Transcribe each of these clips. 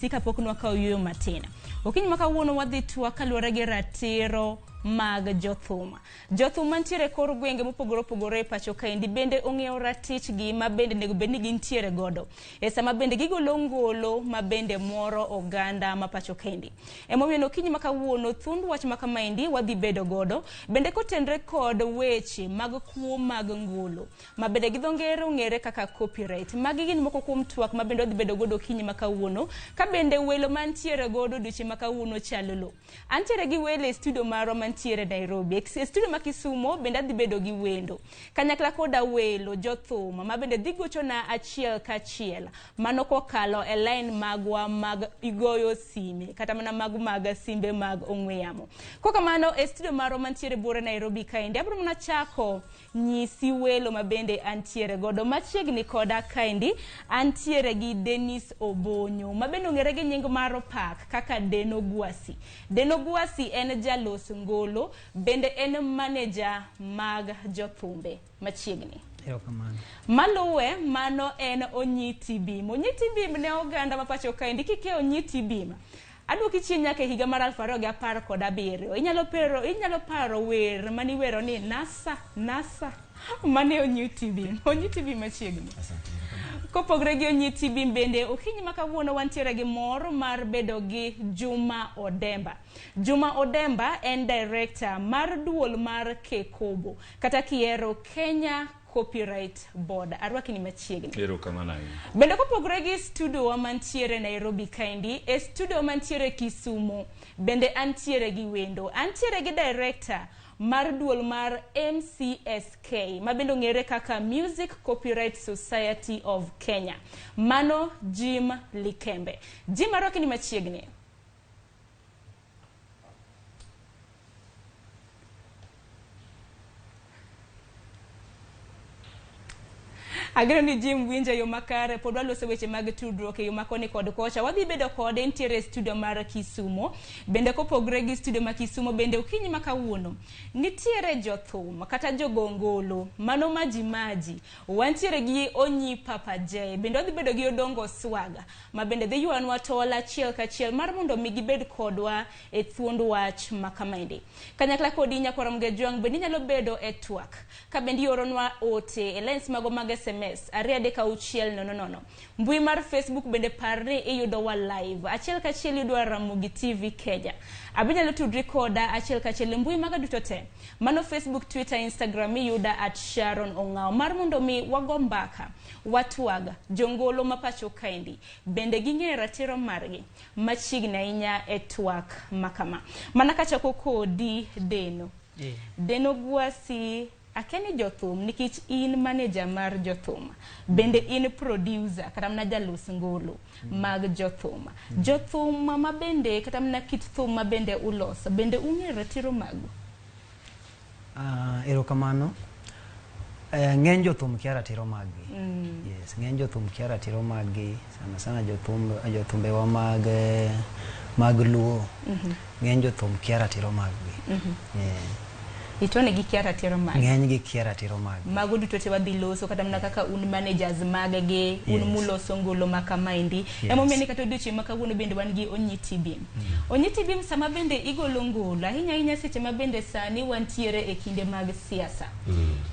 tika pok nwakaw yueyo matin. Okinyi ma kawuono wadhi twak kaluwore gi ratiro mag Jothum. Jothum mantiere kor gwenge mopogore opogore e pacho kaendi bende ong'eyo ratichgi ma bende nego bed ni gintiere godo. E sama bende gigolo ngolo ma bende moro oganda ma pacho kaendi. Emomiyo okinyi ma kawuono thund wach ma kamaendi wadhi bedo godo bende kotenre kod weche mag kuo mag ngolo ma bende gi dho ngere ong'ere kaka copyright. Magi gin moko kuom twak ma bende wadhi bedo godo okinyi ma kawuono ka bende welo mantiere godo duche ma kawuono chalolo. Antiere gi welo e studio maro mantiere Nairobi. E studio ma Kisumo bende adhi bedo gi wendo. Kanyakla koda welo Jothum ma bende dhi gochona achiel kachiel mano kokalo e line magwa mag igoyo sime kata mana mag simbe mag ong'we yamo. Kokamano e studio maro mantiere bore Nairobi kaendi abro mana chako nyisi welo ma bende antiere godo machiegni koda kaendi. Antiere gi Dennis Obonyo ma bende ong'ere gi nying mar pak kaka Deno Gwasi. Deno Gwasi en jalos ngolo bende en manager mag Jothumbe machiegni. Maluwe mano en Onyiti Bim. Onyiti Bim ne oganda ma pacho kaendi kike Onyiti Bim. Aduoki chien nyaka higa mar 2017. Inyalo paro wer mani wero ni nasa mane Onyiti Bim. Onyiti Bim machiegni. Kopogre gi Onyiti Bim bende okinyi ma kawuono wantiere gi mor mar bedo gi Juma Odemba. Juma Odemba en director mar duol mar Kekobo kata kiero Kenya Copyright Board. Arwaki ni machiegni. Ero kamana. Bende kopogre gi studio wa mantiere Nairobi kaendi, e studio mantiere Kisumo bende antiere gi wendo. Antiere gi director mar duol mar MCSK ma bende ong'ere kaka Music Copyright Society of Kenya. Mano Jim Likembe. Jim arwaki ni machiegni. Agero ni Jim winja yo makare pod waloso weche mag tudruok e yo makoni kod kocha. Wadhi bedo kode entiere studio mar Kisumo. Bende kopogre gi studio ma Kisumo bende okinyi ma kawuono nitiere Jothum kata jogongolo mano maji. Wantiere gi Onyi Papa J. Bende wadhi bedo gi Odongo Swaga ma bende dhi yuanwa tola achiel kachiel mar mondo mi gibed kodwa e thuond wach ma kamaendi. Kanyakla kodi nyakora mgejwang bende nyalo bedo e twak ka bende yoronwa ote e lines mago mag SMS ariade ka uchiel nono. Mbui mar Facebook bende parne iyudo wa live. Achiel kachiel yudwa Ramogi TV Kenya. Abinyalo tudri koda achiel kachiel mbui maga duto te. Mano Facebook, Twitter, Instagram yuda @Sharon Ongao. Mar mondo mi wago mbaka, watwaga, jongolo mapacho kaendi. Bende ging'e ratiro margi machiegni ahinya e twak makama. Mana kachako kodi Deno. Deno Gwasi akeni Jothum nikech in manager mar Jothum. Bende in producer kata mna jalos ngolo mag Jothum. Jothum ma bende kata mna kit thum ma bende uloso bende ung'e ratiro magu. Erokamano. Ng'eny Jothum kia ratiro magi. Yes, ng'eny Jothum kia ratiro magi. Sana Jothumbe wa mag Luo. Ng'eny Jothum kia ratiro magi. Itone gi kia ratiro magi. Ng'eny gi kia ratiro magi. Mago duto te wadhi loso kata mna kaka un managers magege, un muloso ngolo makamaendi. Emomiyo ni kata duche makawuono bende wan gi Onyiti Bim. Onyiti Bim sama bende igolo ngolo ahinya seche ma bende sani wantiere e kinde mag siasa.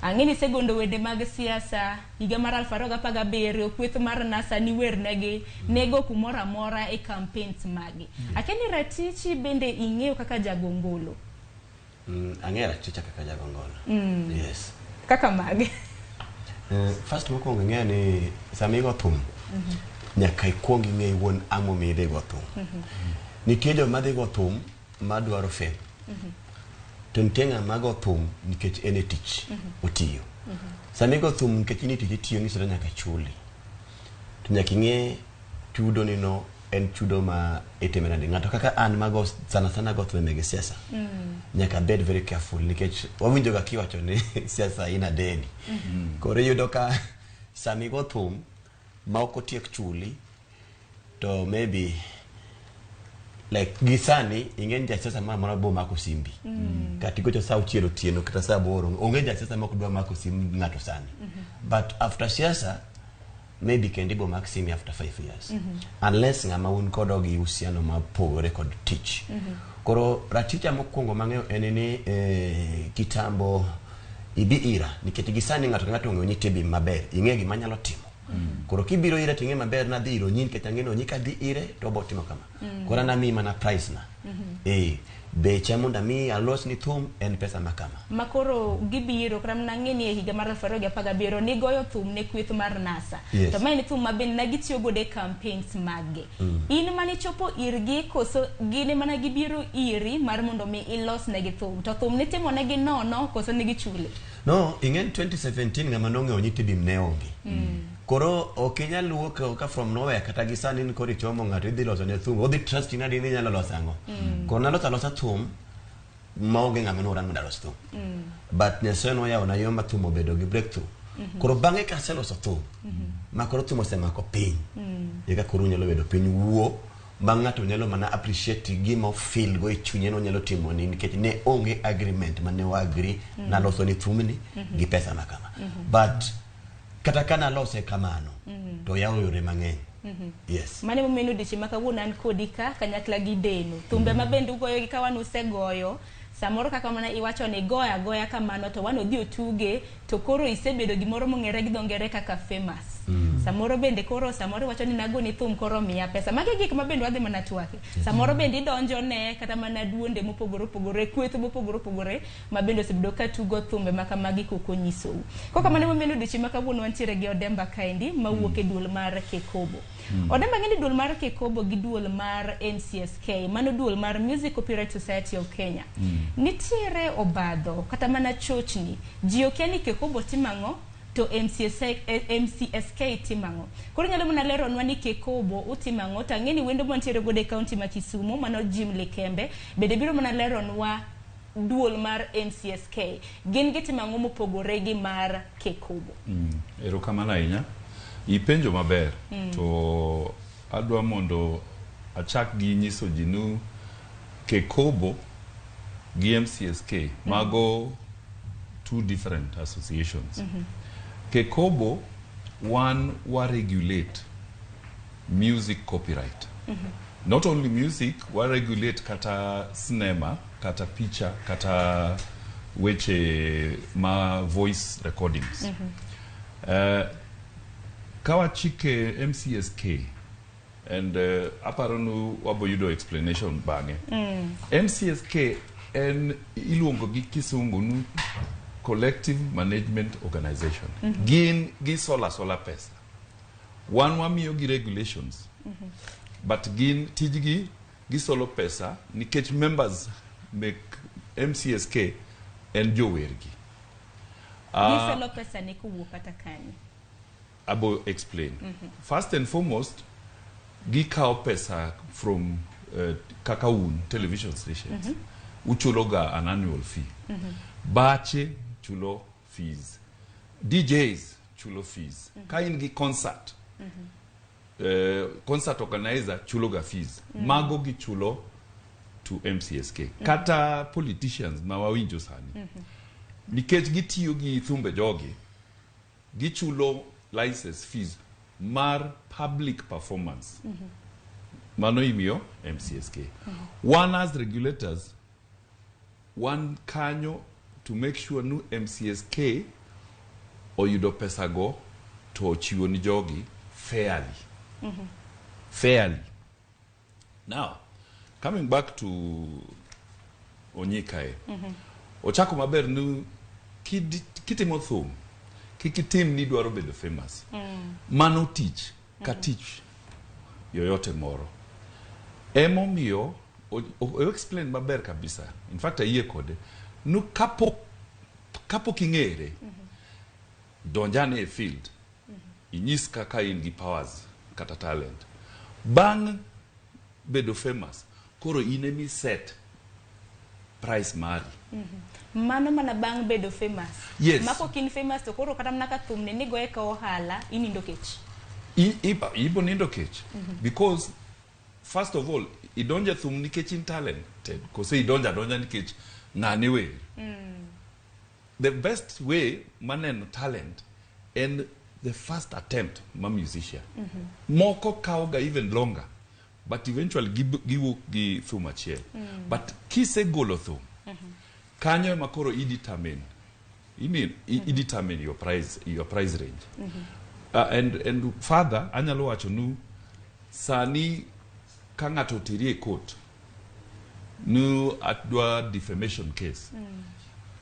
Ang'eni segundo wende mag siasa higa mar 2017 kweth mar NASA ni wernegi nego kumoro amora e campaigns magi. Akeni ratichi bende ing'eyo kaka jagongolo. Ang'era chicha kaka jagongolo. Yes. Kaka magi. First mokwongo ng'eyo ni sama igo thum nyaka ikwong ing'e wuon ang'o midhi go thum. Nitie joma dhi go thum madwaro fame. To nitie ng'ama go thum nikech en e tich otiyo. Sama igo thum nikech ni tich itiyo nyiso nyaka chuli. To nyaka ing'e chudo ni no en chudo ma itimena ni ng'ato kaka an mago sana go thum mege siasa. Nyaka bed very careful nikech wawinjo ga kiwacho ni siasa ina deni. Koro yudo ka sami go thum ma ok otiek chuli to maybe like gisani ingen ja siasa mara bo mako simbi. Kati gocho sa uchielo tieno kata sa boro onge ja siasa mako dwa mako sim ng'ato sani. But after siasa maybe kendibo maximi after 5 years. Unless ngama un kodogi usiano mapogore kod tich. Koro raticha mokwongo mang'eyo en ni kitambo ibi ira nikech gisani ng'ato ka ng'ato ong'eyo ni tibi maber ing'e gima nyalo timo. Koro kibiro ira ting'e maber na dhi iro nyin kech ang'eno nyika dhi ire to bo timo kama. Koro na mi mana price na. Beche monda mi alos ni thum en pesa makama. Makoro gibiro kram nang'eni e higa mar 2017 ni goyo thum ne kweth mar NASA. Yes. To mai ni thum maben na gitiyo gode campaigns mage. In mani chopo irgi koso gine mana gibiro iri mar mondo mi ilos negi thum. To thum ni timo negi nono koso negi chule. No, ingen 2017 ngama nong'eyo ni tibi ne onge. Koro okinyal wuok ka from nowhere kata gisani ni kori chomo ng'ato idhi loso ne thum odhi trust ina dini nyalo loso ang'o. Koro nalosa thum maonge ng'ama noran mondo alos thum. But Nyasaye noyawo na yo ma thum obedo gi breakthrough. Koro bang'e ka aseloso thum ma koro thum osemako piny. Eka koro nyalo bedo piny wuo ma ng'ato nyalo mana appreciate gima ofeel go e chunye no nyalo timo ni nikech ne onge agreement mane wa agree na loso ni thum ni gi pesa makama. But kata kana lose kamano to yawo yore mang'eny. Yes. Mane momeno dichi makawuono an kodi ka kanyakla gi deno. Thumbe mabende ugoyo gi ka wan usegoyo. Samoro kaka mana iwacho ni goya kamano to wan odhi otuge to koro isebedo gimoro mong'ere gi dongere kaka famous. Samoro bende koro samoro wacho ni nago ni thum koro miya pesa. Mage gik mabende wadhi mana twake. Samoro bende idonjo ne kata mana duonde mopogore kweth mopogore mabende osebedo ka tugo thumbe makamagi koko nyisou. Koka mane momeno dichi makawuono wantiere gi Odemba kaendi mawuok e duol mar Kekobo. Odemba ng'eni duol mar Kekobo gi duol mar MCSK, mano duol mar Music Copyright Society of Kenya. Nitiere obadho kata mana chochni ji okia ni Kekobo timang'o to MCSK timang'o. Koro nyalo mana leronwa ni Kekobo utimang'o to ang'eni wendo mantiere gode kaunti ma Kisumu mano Jim Likembe bende biro mana leronwa duol mar MCSK. Gin gitimang'o mopogore gi mar Kekobo. Erokamano ahinya. Ipenjo maber to adwa mondo achak gi nyiso jinu Kekobo gi MCSK mago two different associations. Kekobo one wa regulate music copyright. Not only music, wa regulate kata cinema, kata picture, kata weche ma voice recordings. Kawa chike MCSK and aparonu waboyudo explanation bange. MCSK en iluongo gi kisungu nu Collective Management Organization. Gin gi sola pesa. One wamiyo gi regulations. But gin tijgi gi solo pesa nikech members make MCSK en jowergi. Gi solo pesa ni kuwuok kata kani. Abo explain. First and foremost, gi kao pesa from Kakaun television stations. Uchuloga an annual fee. Bache chulo fees. DJs chulo fees. Kain gi concert. Concert organizer chuloga fees. Mago gi chulo to MCSK. Kata politicians mawawinjo sani. Nikech gitiyo gi thumbe jogi. Gichulo license fees mar public performance. Mano imiyo MCSK. One as regulators, one kanyo to make sure nu MCSK oyudo pesa go to chiwo ni jogi fairly. Fairly. Now, coming back to Onyikae. Ochako maber nu kitimo thum. Kikitim ni dwaro bedo famous. Mano tich, ka tich yoyote moro. Emo miyo, o explain maber kabisa. In fact, ayie kode. Nu kapo king'ere, donjane e field, inyis kaka in gi powers, kata talent. Bang bedo famous, koro inemi set price mari. Mano mana bang bedo famous. Yes. Mako kin famous to koro kata mnaka thumne ni goe ka ohala inindo kech. Ibo nindo kech. Because first of all, idonja thum nikech in talented. Kose idonja nikech ng'ane we. The best way maneno talent and the first attempt ma musician. Moko kauga even longer, but eventually give thum achiel. But kise golo thum, kanyo makoro determine your price range. And further, anyalo wacho nu sani kangato tiri court nu atdwa defamation case.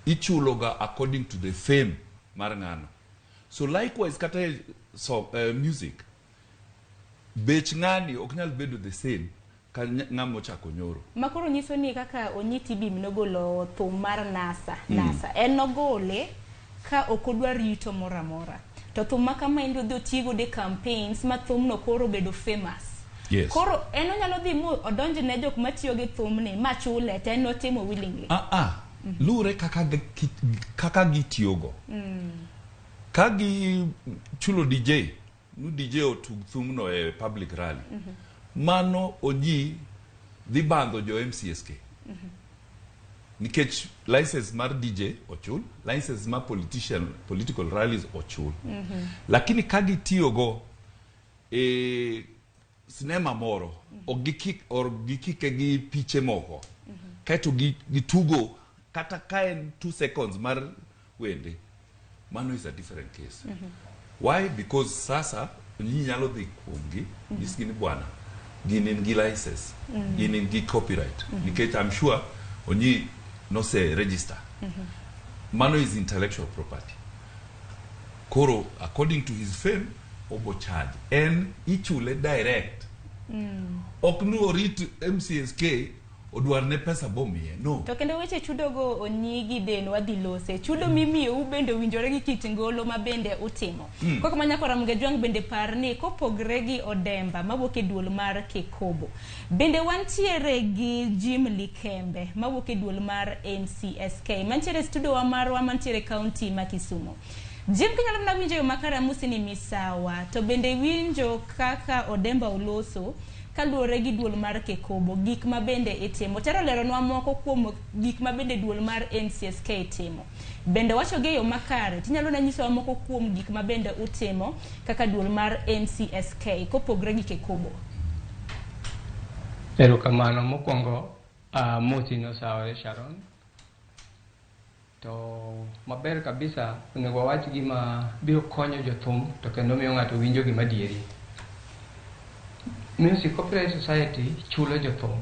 Ichuloga according to the fame mar ng'ano. So likewise kata music bech ng'ani ok nyal bedo the same ka ng'amo chako nyoro. Makoro nyiso ni kaka Onyiti Bim nogolo thum mar NASA. En nogole ka okodwa rito moramora. To thum makama endo dhi otigo de campaigns ma thum no koro bedo famous. Yes. Koro en onyalo dhi mu odonje ne jok matiyo gi thum ni ma chule to en notimo willingly. Lure kaka gitiyogo. Ka gi chulo DJ, nu DJ otug thum no e public rally. Mano oji dhi bandho jo MCSK. Nikech license mar DJ ochul, license mar political rallies ochul. Lakini ka gitiyogo sinema moro, or gikike gi piche moko, kaeto gitugo kata kaen 2 seconds mar wende, mano is a different case. Why? Because sasa nyalo dhi kuomgi nisgini bwana ginin gi license, ginin gi copyright. Because I'm sure onyi no say register. Mano is intellectual property. Koro according to his fame obo charge and ichule direct. Oknu orit MCSK odwar ne pesa bomie no. To kendo weche chudo go onyigi den wadhi lose. Chudo mimi u bende winjore gi kit ngolo ma bende utimo. Koko manyako Ramogi Jwang bende parni kopogre gi Odemba mawuok e duol mar Kekobo. Bende wantiere gi Jim Likembe mawuok e duol mar MCSK. Mantiere studio wa marwa mantiere county ma Kisumu. Jim kinyalo mna winjo yo makara musi ni misawa. To bende winjo kaka Odemba uloso kaluore gi duol mar Kekobo gik ma bende itimo. Tero leronwa moko kuom gik ma bende duol mar MCSK itimo. Bende wacho ge yo makare tinyalo na nyiso moko kuom gik ma bende utimo kaka duol mar MCSK kopogre gi Kekobo. Erokamano mokwongo Moti no sawa Sharon. To maber kabisa onego wach gima biro konyo jothum to kendo miyo ng'ato winjo gima dieri. Music Copyright Society chulo jothum.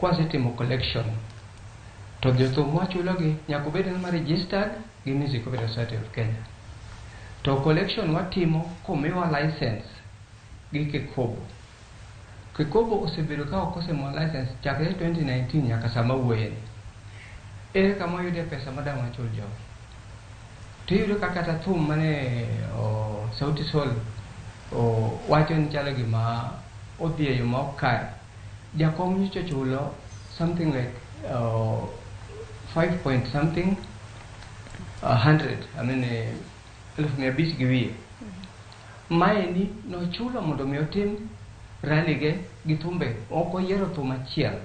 Kwasetimo collection to jothum wachulogi nyaka bed ma registered gi Music Copyright Society of Kenya. To collection watimo komiwa license gi Kekobo. Kekobo osebedo ka okosemo license chakre 2019 nyaka sama wuoyeni. Ere kama yude pesa madam wachul jo. Tiyudo kata thum mane Sauti Sol wacho ni chalo gima odhie yo ma okar. Jakom nyicho chulo something like 5 point something 100. I mean 1,500 gi wiye. Maeni no chulo mondo mi otim rally gi thumbe ok oyiero thum achiel.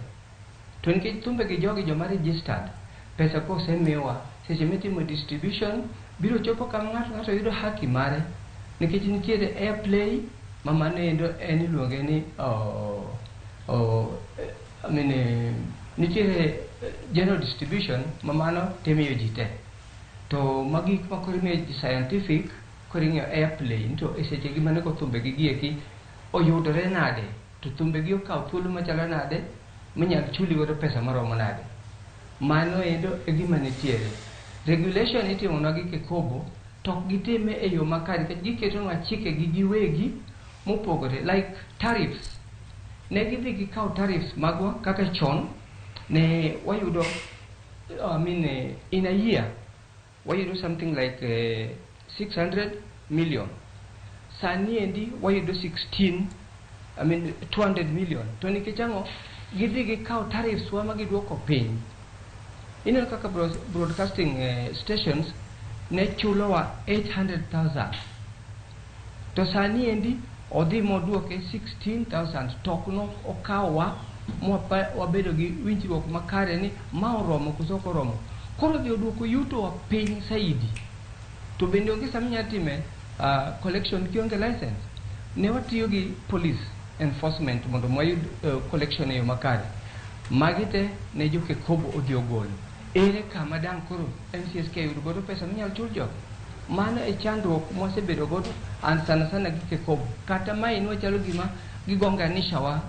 To nikech thumbe gi jogi joma registered pesa ko semiwa seche mitimo distribution biro chopo kama ng'ato yudo haki mare nikech nitiere airplay mama nendo en iluonge ni nitiere general distribution mamano temiyo ji te to magik makorimiyo ji scientific koring'o airplay to seche gi mane ko thumbe gi gieki oyudore nade to thumbe gi okaw thuolo machalo nade minyal chuli godo pesa maromo nade. Mano endo e gima nitiere. Regulation itimo na gi Kekobo to gitime e yo makare ka giketo na chike gi giwegi mopogore like tariffs. Ne gidhi gikaw tariffs magwa kaka chon ne wayudo in a year wayudo something like 600 million. Sani endi wayudo 200 million. To nikech ang'o gidhi gikaw tariffs wa magidwoko piny. Ino kaka broadcasting stations ne chulo wa 800,000. To sani endi odhi moduoke 16,000 tokno okawa wabedo gi winjruok makare ni ma oromo kusoko romo. Koro dhi oduoko yuto wa piny saidi. To bende onge sami nyatime collection kionge license ne watiyo gi police enforcement mondo mayud collection e yo makare magite ne joke kobo odhi ogolo ere kama dang koro MCSK yud godo pesa minyal chul jogo mano e chandruok mosebedo godo an sana sana gike kobo kata mai inwa chalo gima gigonganisha wa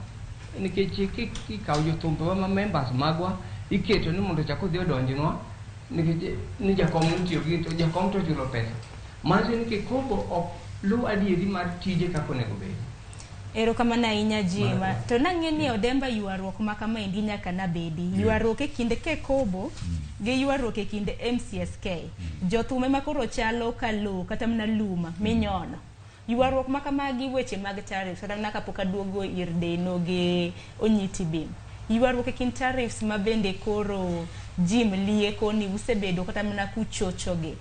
nikech kikawo jothumbe wa ma members magwa iketo ni mondo chako dhi odonjnwa nikech ni jakom ntiyo gi to jakom to chulo pesa manzo nikech kobo ok lu adieri mar tije kako nego bedi. Ero kama na inya jima to nang'eni odemba yuaruok makama indi nyaka na bedi yuaruok e kinde ke kobo gi yuaruok e kinde MCSK jothume makoro chalo kalo kata mna luma minyono yuaruok makama gi weche mag tariffs kata mna kapok aduogo ir deno gi onyiti bim yuaruok e kind tariffs mabende koro jim lieko ni usebedo kata mna kuchocho gi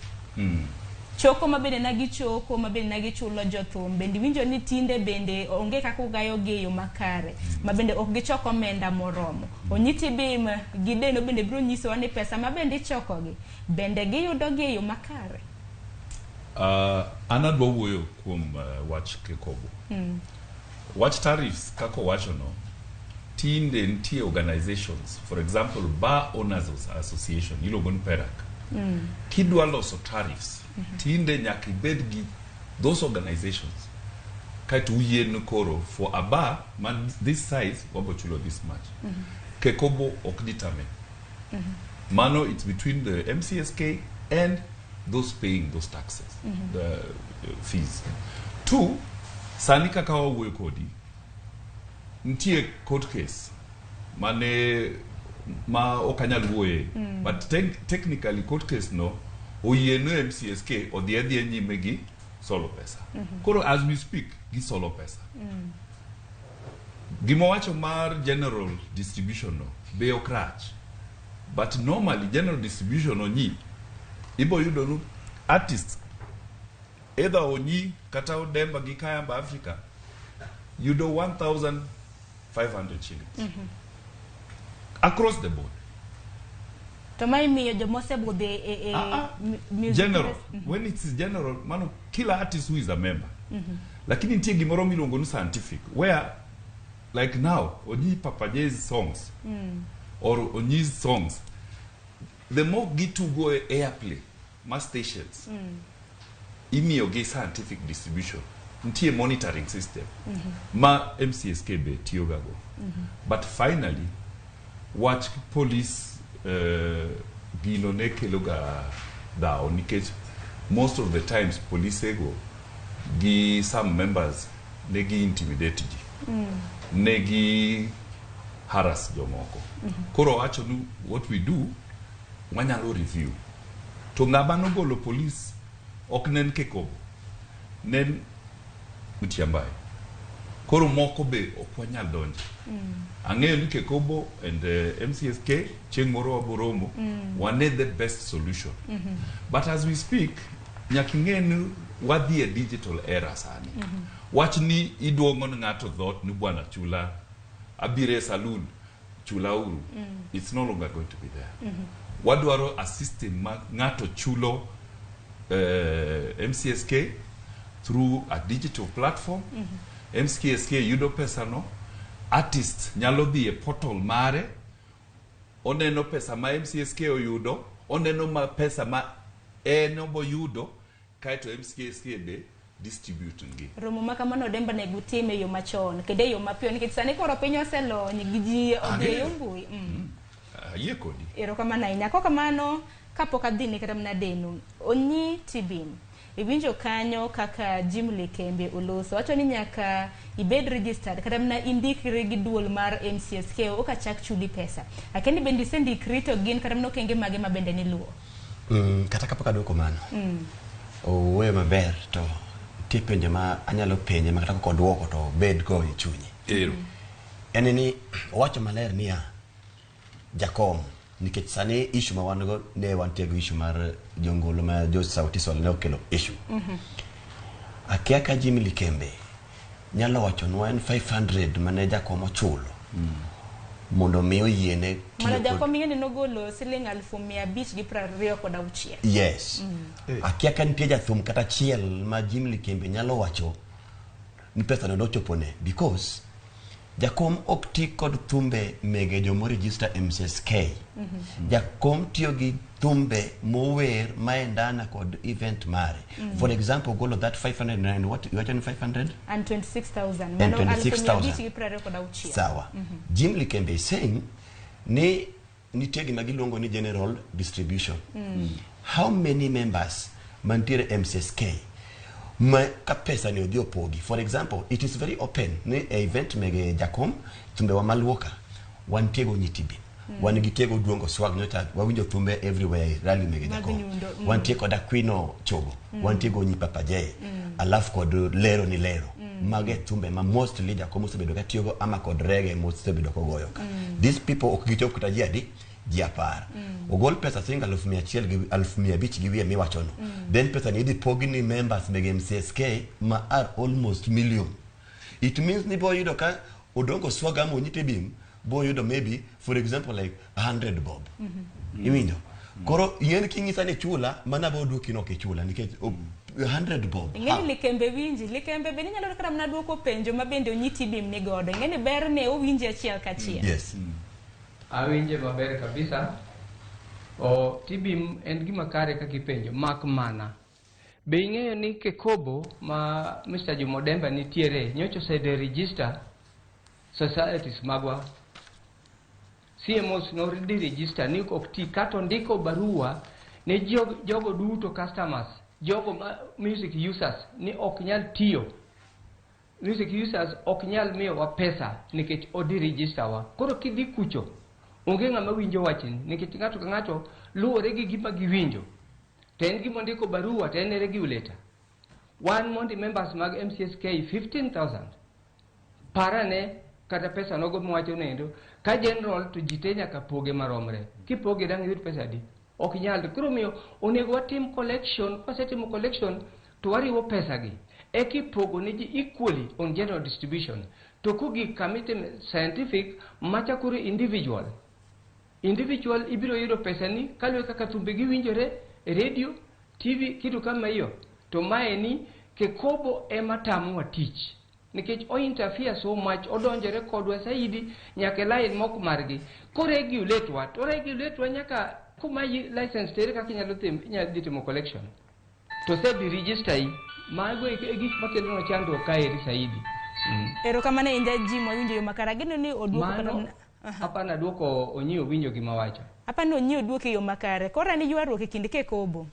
choko mabende nagi choko mabende nagi chulo jothum bende winjo ni tinde bende onge kaka ugayo geyo makare mabende ok gichoko omenda moromo onyiti bim gideno bende biro nyiso ni pesa mabende choko gi bende giyudo geyo makare. Anadwa wuoyo kuom wach kekobo wach tariffs kako wacho no tinde nitie organizations for example Bar Owners Association iluongo ni PERAC kidwa loso tariffs tinde nyaka ibed gi those organizations kaito uyien koro for a bar man this size wabo chulo this much kekobo ok determine mano it's between the MCSK and those paying those taxes the fees. Two, sani kaka wawuoyo kodi nitie court case mane ma okanyal wuoye but technically court case no oyieno MCSK odhiedhie nyime gi solo pesa koro as we speak gi solo pesa gimo wacho mar general distribution no be okrach but normally general distribution onyi ibo yudo nu artists either onyi kata odemba gi kayamba Africa yudo 1,500 shillings across the board. To mai miyo jomose bude general when it's general mano kila artist who is a member lakini ntie gimoro milongo nu scientific where like now onyi Papaje's songs or onyi's songs the more gitu go airplay ma stations imiyo ge scientific distribution ntie monitoring system ma MCSK be tiyogago but finally watch police gino ne keloga dao nikech most of the times police ego gi some members ne gi intimidate ji ne gi harass jomoko koro wacho nu what we do wanyalo review to ng'abano golo police ok nen kekobo nen mutiambaye koro moko be ok wanyal donje ang'eyo ni kekobo and MCSK chieng' moro waboromo wane the best solution but as we speak nyaka ing'eni wadhi e digital era sani wach ni iduongo ni ng'ato dhot ni bwana chula abire saloon chula uru it's no longer going to be there wadwaro a system ma ng'ato chulo MCSK through a digital platform MCSK yudo pesa no artist nyalo dhi e portal mare oneno pesa ma MCSK oyudo oneno ma pesa ma enobo yudo kaito MCSK be distribute ngi romo makamano demba ne gutime yo machon kede yo mapiyo nikech sani koro piny oselony gi ji odhiyo mbui ye kodi ero kama na inyako kamano kapok adhini kata mna denu onyi tibim iwinjo kanyo kaka Jim Likembe oloso wacho ni nyaka ibed registered kata mna indikri gi duol mar MCSK oka chak chuli pesa akendi bendi sendikri to gin kata mna okenge mage mabende ni luo kata kapok adwoko mano owe maber to tipenje ma anyalo penje ma kata kok odwoko to bed go e chunyi en ni wacho maler niya jakom nikech sani issue ma wan go ne wantego issue mar jongolo ma jo Sauti Sol ne okelo issue akia ka Jim Likembe nyalo wacho nwa en 500 mane jakom ochulo mondo mi oyiene mana jakom ing'eni nogolo siling 526. Yes. Akia ka nitie jathum kata achiel ma Jim Likembe nyalo wacho ni pesa no nochopone because jakom ok ti kod thumbe mege jomo register MCSK. Jakom tiyo gi thumbe mower maendana kod event mare. For example, golo that 500 and what you actually 500 and 26,000. And 26,000. 526. Sawa. Jim Likembe is saying ni nitie gima giluongo ni general distribution. How many members mantiere MCSK ma ka pesa ni odhi opogi? For example, it is very open ni event mege jakom thumbe wa maluoka wantiego nyitibi. Wan gitego duongo swag nyota wawinjo thumbe everywhere rally mege jakom. Wantie kod Aquino Chogo, wantiego nyi Papa J. Alafu kod lero ni lero. Mage thumbe ma mostly jakom osebedo ka tiyogo ama kod reggae mosebedo kogoyo. These people ok gichop kata jiadi jiapar. Ogol pesa singa 100,000 gi 1,500 gi wiye miwachono. Then pesa ni idhi pogi ni members mege MCSK ma are almost million. It means ni boy yudo ka odongo swag ama onyite bim boy yudo maybe for example like 100 bob. Imindo. Koro yen kingisa ni chula mana bo duoki no ke chula nikech 100 bob. Ngeni Likembe winji, Likembe bende nyalo kara mna duoko penjo mabende onyiti bim ni godo. Ngeni ber ne owinji achiel kachiel. Yes. Awinje maber kabisa. O tibim en gima kare kaka ipenjo mak mana. Be ing'eyo ni Kekobo ma Mr. Jumodemba nitiere nyocho sede register societies magwa. CMOs no register ni ok ti kato ndiko barua ne jogo duto customers, jogo music users ni ok nyal tiyo. Music users ok nyal miyo wa pesa nikech odi register wa. Koro kidhi kucho onge ng'ama winjo wachni nikech ng'ato ka ng'ato luwore gi gima giwinjo. To en gima ndiko barua to en regulator. One month members mag MCSK 15,000. Parane kata pesa nogo mwacho nendo ka general to jite nyaka poge maromre. Kipoge dang yud pesa di. Ok nyal. Koro miyo onego watim collection, wasetimo collection to wariwo pesa gi. Kipogo ni ji equally on general distribution. To kugi committee scientific macha kuri individual ibiro yudo pesa ni kalwe kaka thumbe giwinjore radio TV kitu kama hiyo. To mae ni Kekobo ema tamu wa teach nikech o interfere so much odonjore kodwa saidi nyaka line mok margi ko regulate wa to regulate wa nyaka kuma license tere kaka nyalo timo collection to se bi register yi mago e gik makelo no chando kaeri saidi. Ero kamane inja Jim wawinjo yo makara gino ni oduoko kana hapa na duoko onyiyo winjo gima wacho. Hapa no onyiyo duoko yo makare. Kora ni ywaruok e kind Kekobo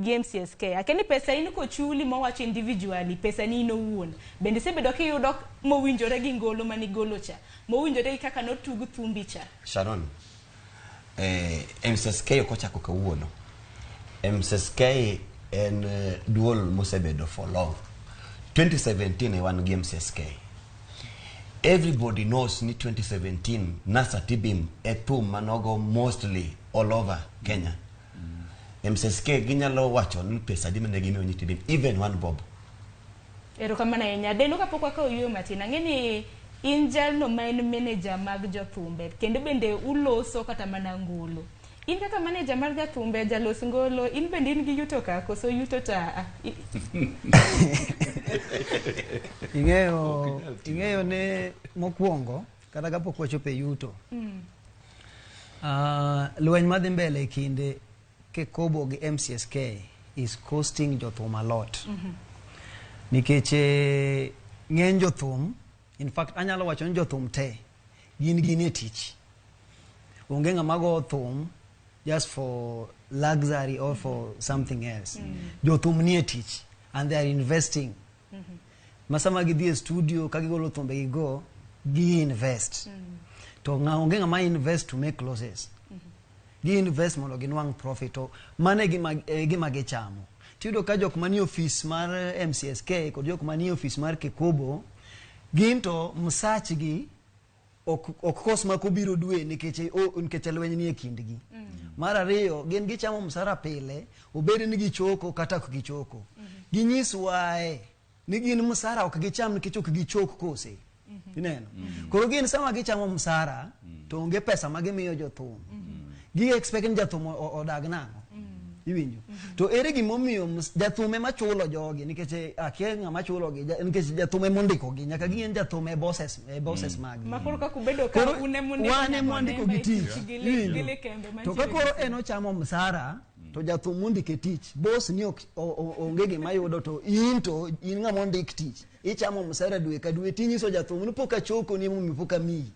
gi MCSK. Akeni pesa ini ko chuli mowacho individually, pesa ni ino wuon. Bende sebedo kiyudo mowinjore gi ngolo mani golo cha. Mowinjore kaka no tugu thumbi cha. Sharon, MCSK okochako kawuono. MCSK en duol mosebedo for long. 2017 e wan gi MCSK. Everybody knows ni 2017 NASA Tibim e thum manogo mostly all over Kenya. MCSK ginyalo wacho ni pesa di mane gimiyo nyitibim even one bob. Ero kamana enya deno kapokwa ka oyo matina ngeni injal no main manager mag jothumbe kendo bende uloso kata mana ngolo. In kaka manager mar jothumbe jalos ngolo in bende in gi yuto ka koso yuto ta. Ing'eyo ne mokwongo kata kapok wachope yuto. Lweny madhi mbele kinde Kekobo gi MCSK is costing jothum a lot. Nikech ng'eny jothum, in fact anyalo wacho ni jothum te gin e tich. Onge ng'ama go thum just for luxury or for something else. Jothum ni e tich and they are investing. Masama gidhi e studio kagigolo thumbe gigo gi invest. To onge ng'ama invest to make losses. Gi invest mondo ginwang' profit to mane gima gichamo. Tiyudo ka jok manie office mar MCSK kod jok manie office mar Kekobo ginto msachgi ok kos makobiro dwe nikech lweny ni e kindgi. Mar ariyo gin gichamo msara pile obed ni gichoko kata ok gichoko. Ginyiswae ni gin msara ok gicham nikech ok gichok kose. Ineno. Koro gin sama gichamo msara to onge pesa magimiyo jothum. Gi expect ni jathum odag nango. Iwinjo. To ere gimomiyo jathume machulo jogi nikech akia ng'ama chulo gi nikech jathume mondiko gi nyaka gien jathume bosses mag. Makoro ka kubedo ka wane mondiko gi tich. To ka koro eno chamo msara to jathum mondike tich boss ni onge gima yudo to in ng'ama ondik tich ichamo msara dwe ka dwe tinyiso jathum ni poka choko ni mipoka mi.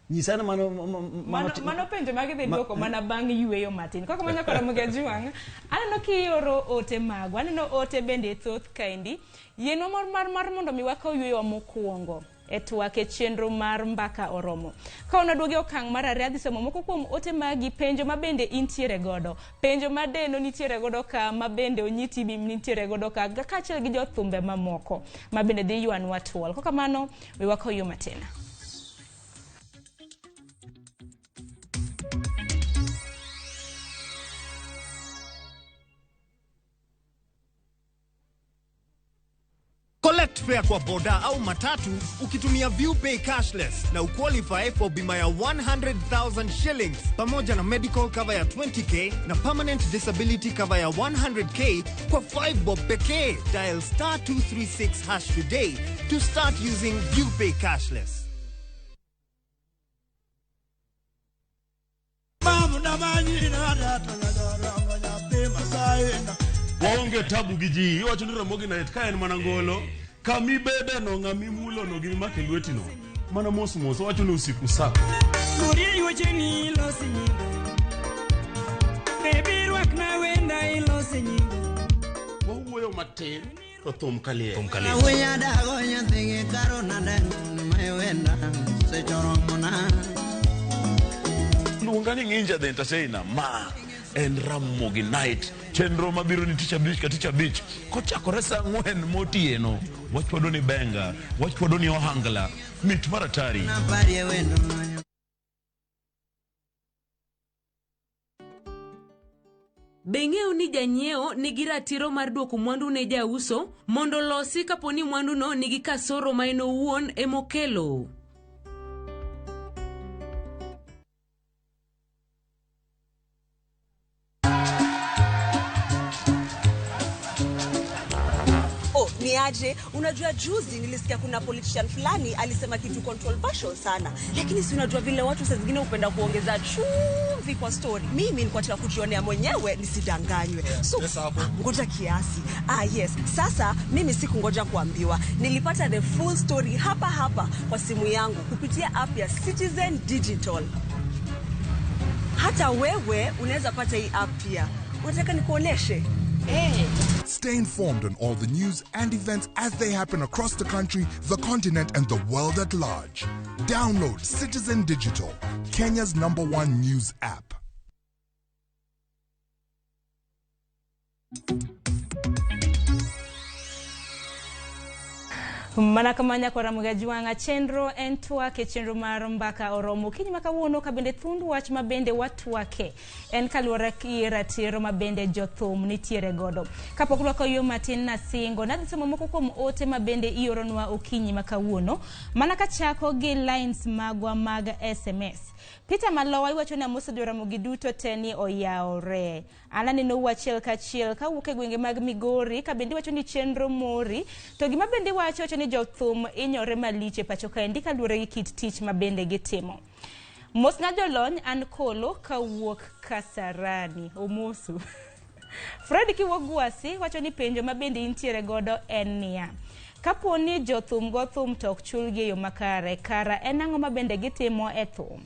Nyisana mano penjo magidhi duoko mana bang' yueyo matin. Kaka manya kora Mugajuang, aneno kioro ote mago, aneno ote bende thoth kaindi. Yeno mar mondo miwaka yueyo mokuongo e twake chenro mar mbaka oromo. Ka onaduogi okang' mar ariyo adhi somo moko kuom ote magi penjo mabende intiere godo. Penjo madeno nitiere godo ka mabende onyiti bim nitiere godo ka kaachiel gi jothumbe mamoko mabende dhi ywanwa tuol. Kaka mano wiwaka yueyo matin. Collect fare kwa boda au matatu ukitumia ViewPay cashless na uqualify for bima ya 100,000 shillings pamoja na medical cover ya 20k na permanent disability cover ya 100k kwa 5 bob pekee. Dial *236# today to start using ViewPay cashless. Waonge tabu giji, iwacho ni Ramogi na etka en manangolo, kami bede no ngami mulo no gini make lweti no. Mana mosu wacho ni usiku sako. Nuri yuwache ni ilosi nyingo, baby rwak na wenda ilosi nyingo. Wahuyo matin, to thum kalie. Awenya dago nyantingi karo na dengo, may wenda se choro mona. Luongani nginja the entertainer, ma en Ramogi night. Chenro mabiro ni Teacher Beach kochakore saa 4 motieno wachwado ni benga wachwado ni ohangla mit maratari Beng'eyo ni janyiewo nigi ratiro mar duoko mwandu ne jauso mondo losi kaponi mwandu no nigi kasoro ma en owuon emokelo. Niaje, unajua juzi nilisikia kuna politician fulani alisema kitu controversial sana. Lakini si unajua vile watu saa zingine upenda kuongeza chumvi kwa story. Mimi nilikuwa nataka kujionea mwenyewe nisidanganywe. So, ngoja kiasi. Yes. Sasa mimi sikungoja kuambiwa. Nilipata the full story hapa kwa simu yangu kupitia app ya Citizen Digital. Hata wewe unaweza pata hii app pia. Unataka nikuoneshe? Stay informed on all the news and events as they happen across the country, the continent, and the world at large. Download Citizen Digital, Kenya's #1 news app. Manakamanya kwa Mugajuang chenro entwa ke chenro mar mbaka oromo kiny makawuono kabende thundu wach mabende watu wake en kaluwore ki ratiro mabende jothum nitiere godo kapok lwako yo matin na singo nadhi somo moko kuom ote mabende ioronwa okinyi makawuono mana kachako gi lines magwa mag SMS. Peter Malowa iwacho na Musa Ramogi duto teni oyaore. Ananeno wachiel kachiel ka wuok e gwenge mag Migori kabende wacho ni chenro mori to gima bende wacho ni jothum inyore maliche pacho kaendi kaluwore gi kit tich mabende gitimo. Mosna jolony an kolo ka wuok Kasarani omosu. Fred Kiwogwasi wacho ni penjo mabende intiere godo en niya. Kaponi jothum go thum tok chulgi yo makare kara en ang'o mabende gitimo e thum.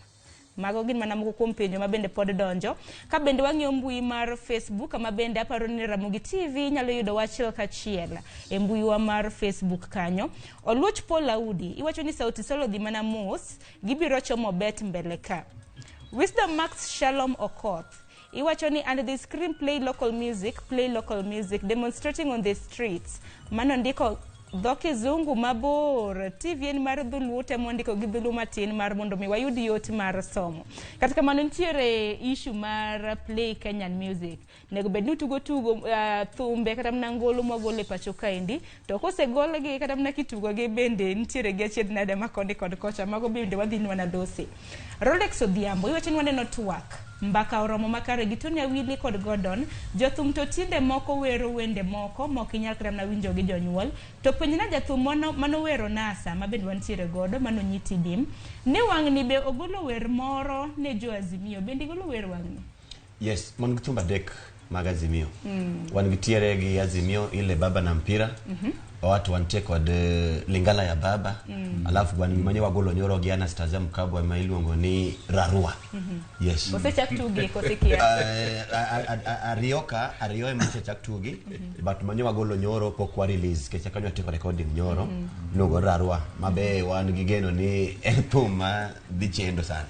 Mago gin mana moko kuom penjo mabende pod donjo ka bende wang'iyo mbui mar Facebook mabende aparo ni Ramogi TV nyalo yudo wachiel kachiel e mbui wa mar Facebook kanyo. Oluoch Paul Audi iwacho ni sauti solo dhi mana mos gibiro chomo bet mbele ka. Wisdom Max Shalom Okoth iwacho ni and the screen play local music demonstrating on the streets. Mano ndiko dho kizungu mabor, TVN mar dholuo temo ndiko gi dhulu matin mar mondo mi wayud yot mar somo. Kata kamano nitiere issue mar play Kenyan music. Nego bedni tugo thumbe kata mna ngolo mogole pacho kaendi, to kosegol gi kata mna kitugo gi bende nitiere gi achiedh nade makonde kod kocha mago bende wadhi nwana dosi. Rolex Odhiambo iwacho ni waneno twak mbaka oromo makare gi Tony Awili kod Gordon, jothum to tinde moko wero wende moko mokinyal kata mna winjo gi jonyuol. To penjna jathum mano wero nasa mabende wantiere godo mano nyiti bim ne wang'ni be ogolo wer moro ne jo Azimio bende golo wer wang'ni. Yes, mon gi thumba dek mag Azimio. Wan gitiere gi Azimio ile baba na mpira. Watu wantie kod lingala ya baba. Alafu wan manye wagolo nyoro gi Anastasia Mkabwa mailuongo ni Rarua. Yes. Kose chak tugi kose kia. Arioe manche chak tugi. But manye wagolo nyoro pokwa release kecha kanyo tiko recording nyoro. Luongo Rarua. Mabe wan gigeno ni thuma dhi chendo sana.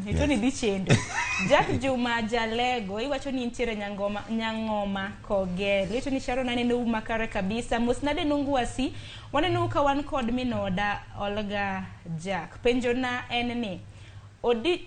Ito ni dhi chendo. Jack Juma Jalego iwacho ni ntiere nyangoma Kogel. Ito ni Sharon aneno makare kabisa. Musnade nungu wasi waneno ka wan kod minoda Olga Jack. Penjo na en ni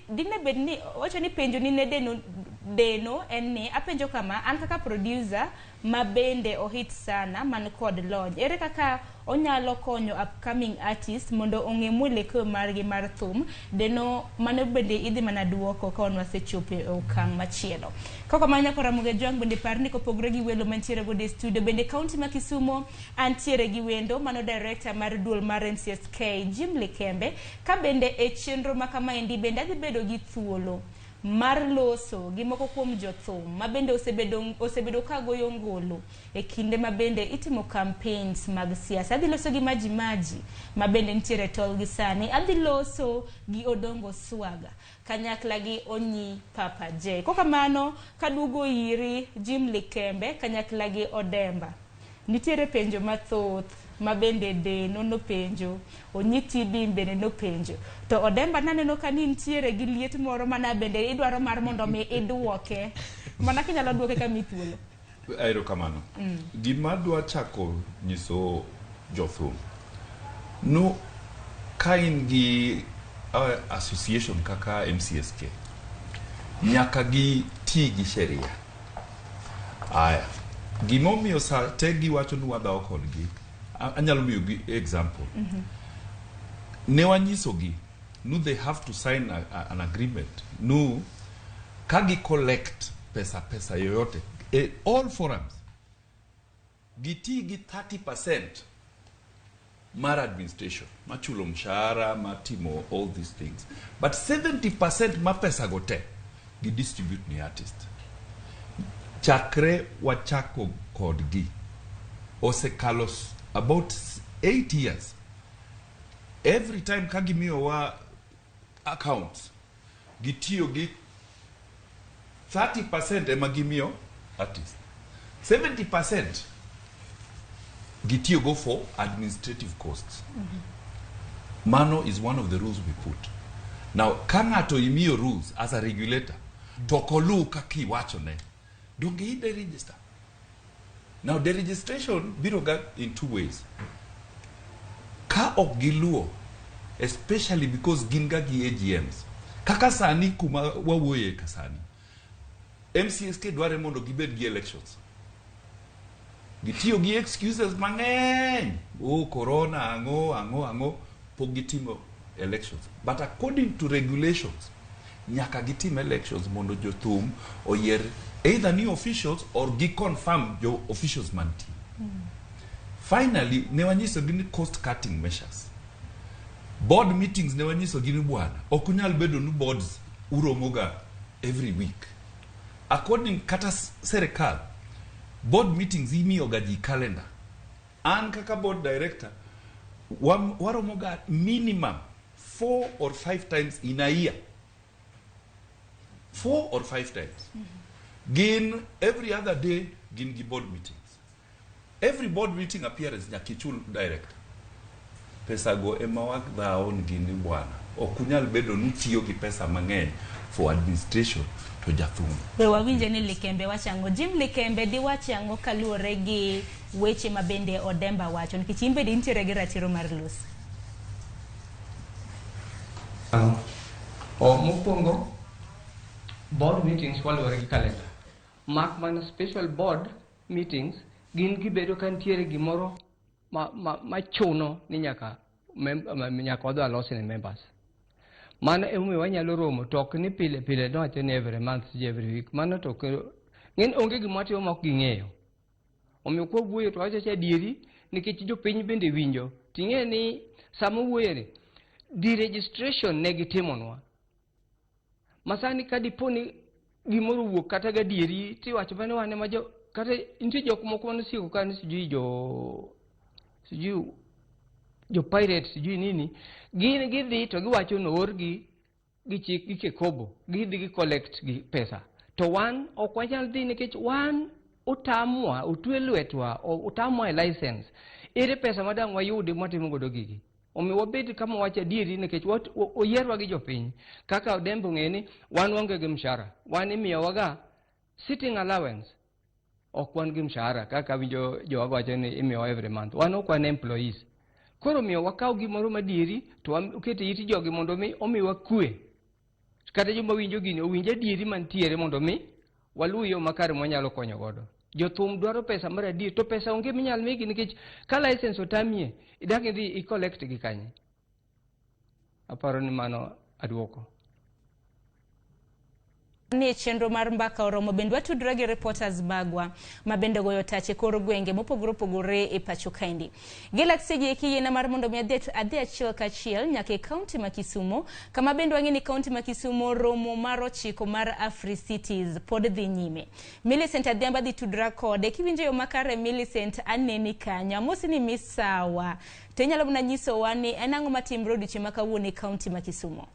dine bedni wacho ni penjo ni ne deno en ni apenjo kama an kaka producer mabende ohit sana man kod lodge ere kaka onyalo konyo upcoming artist mondo ong'e mwelekeo margi mar thum deno mano bende idhi mana duoko ka onwa sechope okang' machielo. Kaka manya kora Ramogi Jwang bende parni kopogre gi welo mantiere go de studio bende county ma Kisumo antiere gi wendo mano director mar duol mar NCSK Jim Likembe ka bende e chenro makama endi bende adhi bedo gi thuolo mar loso gi moko kuom jothum mabende osebedo ka goyo ngolo e kinde mabende itimo campaigns mag siasa. Adhi loso gi maji mabende ntiere tol gi sani. Adhi loso gi Odongo Swaga kanyakla gi Onyi Papa J. Koka mano kadugo iri Jim Likembe kanyakla gi Odemba. Nitiere penjo mathoth mabende no penjo Onyiti bimbe no penjo to Odemba naneno ka ni ntiere gi liet moro mana bende idwaro mar mondo mi iduoke mana kinyalo duoke ka mithuolo. Aero kamano. Gima dwa chako nyiso jothum no kain gi association kaka MCSK nyaka gi ti gi sheria. Aya gimomiyo sa tegi wacho ni wadhaw kodgi anyalo miyo gi example. Ne wanyiso gi no they have to sign an agreement no kagi collect pesa yoyote all forums giti gi 30% mar administration machulo mshahara matimo all these things but 70% ma pesa gote gi distribute ni artist. Chakre wachako kodgi osekalo about 8 years. Every time kagimiyo wa accounts gitiyo gi 30% emagimiyo artist, 70% gitiyo go for administrative costs. Mano is one of the rules we put. Now kanato imiyo rules as a regulator tokolu kaki wachone don't get the register. Now the registration biro in two ways. Ka ok giluo, especially because ginga gi AGMs. Kaka sani kuma wawuoye kasani. MCSK dware mondo gibed gi elections. Gitiyo gi excuses mang'eny. Oh corona ango pogitimo elections. But according to regulations nyaka gitim elections mondo jothum oyier either new officials or confirm your officials manti. Finally, ne wanyiso gini cost cutting measures. Board meetings ne wanyiso gini bwana. Okunyal bedo nu boards uromoga every week. According kata serikal, board meetings imiyo gaji calendar. An kaka board director, waromoga minimum 4 or 5 times in a year. 4 or 5 times. Gin every other day gin gi board meetings. Every board meeting appearance nyakichul director. Pesa go emawak dhaon gini bwana. Okunyal bedo nutiyo gi pesa mang'eny for administration to jathum. Wawinje ni Likembe wachango. Jim Likembe di wachango kaluore gi weche mabende Odemba wacho nikech imbe intiere gi ratiro mar lus. Mokwongo board meetings waluwore gi calendar. Mak mana special board meetings gin gibedo ka ntiere gimoro machuno ni nyaka wadho alosi ne members. Mano emomiyo wanyalo romo tok ni pile pile nowacho ni every month every week. Mano to ng'en onge gima timo ma ok ging'eyo. Omiyo kwa wuoyo to wachacha dieri nikech jopiny bende winjo. Ting'e ni sama wuoyere deregistration ne gitimonwa. Masani ka dipo ni gimoro wuok kata gadieri tiwacho bende wane ma kata nitie jok moko manosieko ka ni sijui jo pirates sijui nini gin gidhi to giwacho noor gi chik gi kekobo gidhi gi collect gi pesa to wan ok wanyal dhi nikech wan utamwa utwe lwetwa utamwa e license ere pesa madang wayudi matimo godo gigi. Omi wabed kama wacha dieri nikech oyierwa gi jopiny kaka Odembo ng'eni wan wange gi mshahara wan imiyo waga sitting allowance ok wan gi mshahara kaka winjo jowago wacho ni imiyo every month wan ok wan employees. Koro miyo wakaw gimoro madieri to ukete iti jogi mondo mi omiwa kwe kata joma winjo gini owinje dieri mantiere mondo mi waluw yo makare mwanyalo konyo godo. Jothum dwaro pesa mar adier to pesa onge minyal migi nikech ka license otamie idak idhi i-collect gi kanye. Aparo ni mano aduoko. Ni chenro mar mbaka oromo bende watudra gi reporters bagwa mabende goyo tache kor gwenge mopogore opogore e pacho kaendi. Galaxy eki yena mar mondo mi adhi achiel kachiel nyaka e kaunti ma Kisumu kama bende wang'e ni kaunti ma Kisumu romo mar 9 mar Afri Cities pod dhi nyime. Millicent Adhiamba dhi tudra kode kiwinjo yo makare Millicent aneni kanya amosi ni misawa to inyalo mana nyiso wa ni en ang'o matimre odiochieng' ma kawuono e kaunti ma Kisumu.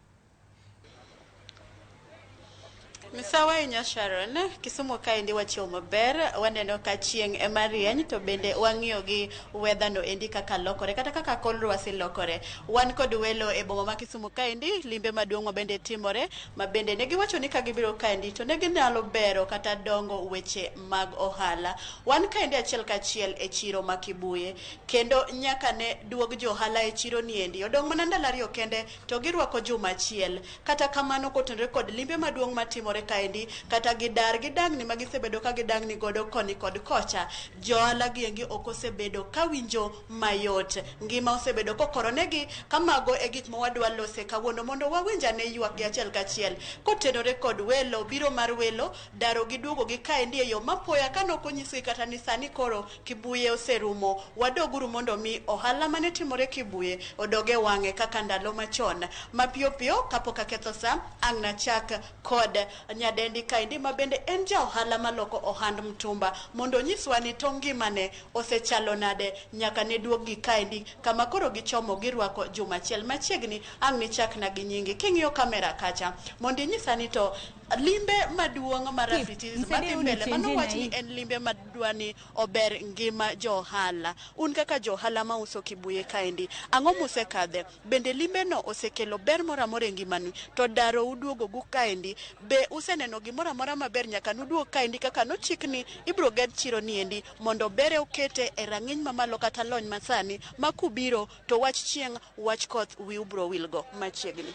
Misawa inya Sharon, Kisumu kaendi wachiwo maber, waneno ka chieng' ema rieny to bende wang'iyo gi weather no endi kaka lokore kata kaka kor lwasi lokore. Wan kod welo e boma ma Kisumu kaendi, limbe maduong' ma bende timore, ma bende ne giwacho ni ka gibiro kaendi to ne ginyalo bero kata dongo weche mag ohala. Wan kaendi achiel kachiel e chiro ma Kibuye, kendo nyaka ne duog jo ohala e chiro ni endi. Odong' mana ndalo 2 kende to girwako juma achiel. Kata kamano kotenore kod limbe maduong' matimore kaendi kata gidar gidangni magisebedo ka gidangni godo koni kod kocha joala giengi okosebedo kawinjo mayot ngima osebedo kokoronegi kamago e gik mawadwa lose kawuono mondo wawinjane ywak gi achiel kachiel kotenore kod welo biro mar welo daro giduogo gi kaendi e yo mapoya kanoko nyisgi kata ni sani koro Kibuye oserumo wadoguru mondo mi ohala mane timore Kibuye odoge wang'e kaka ndalo machon mapiyo piyo kapok aketho sa ang' nachak kod nyadendi kaendi ma bende en ja ohala maloko ohand mtumba mondo nyiswa ni to ngimane osechalo nade nyaka ne duogi kaendi kama koro gichomo girwako juma achiel machiegni ang' ni chak na gi nyingi king'iyo kamera kacha mondo inyisa ni to limbe maduong' mar Afritis madhi mbele mano wach ni en limbe madwani ober ngima jo ohala un kaka jo ohala ma uso Kibuye kaendi ang'o musekadhe bende limbe no osekelo ber moro amora e ngimani to daro uduogo gu kaendi be useneno gimoro amora maber nyaka nuduog kaendi kaka nochikni ibro ged chiro ni endi mondo bere ukete e rang'iny mamalo kata lony masani makubiro to wach chieng' wach koth wi ubro wilgo machiegni.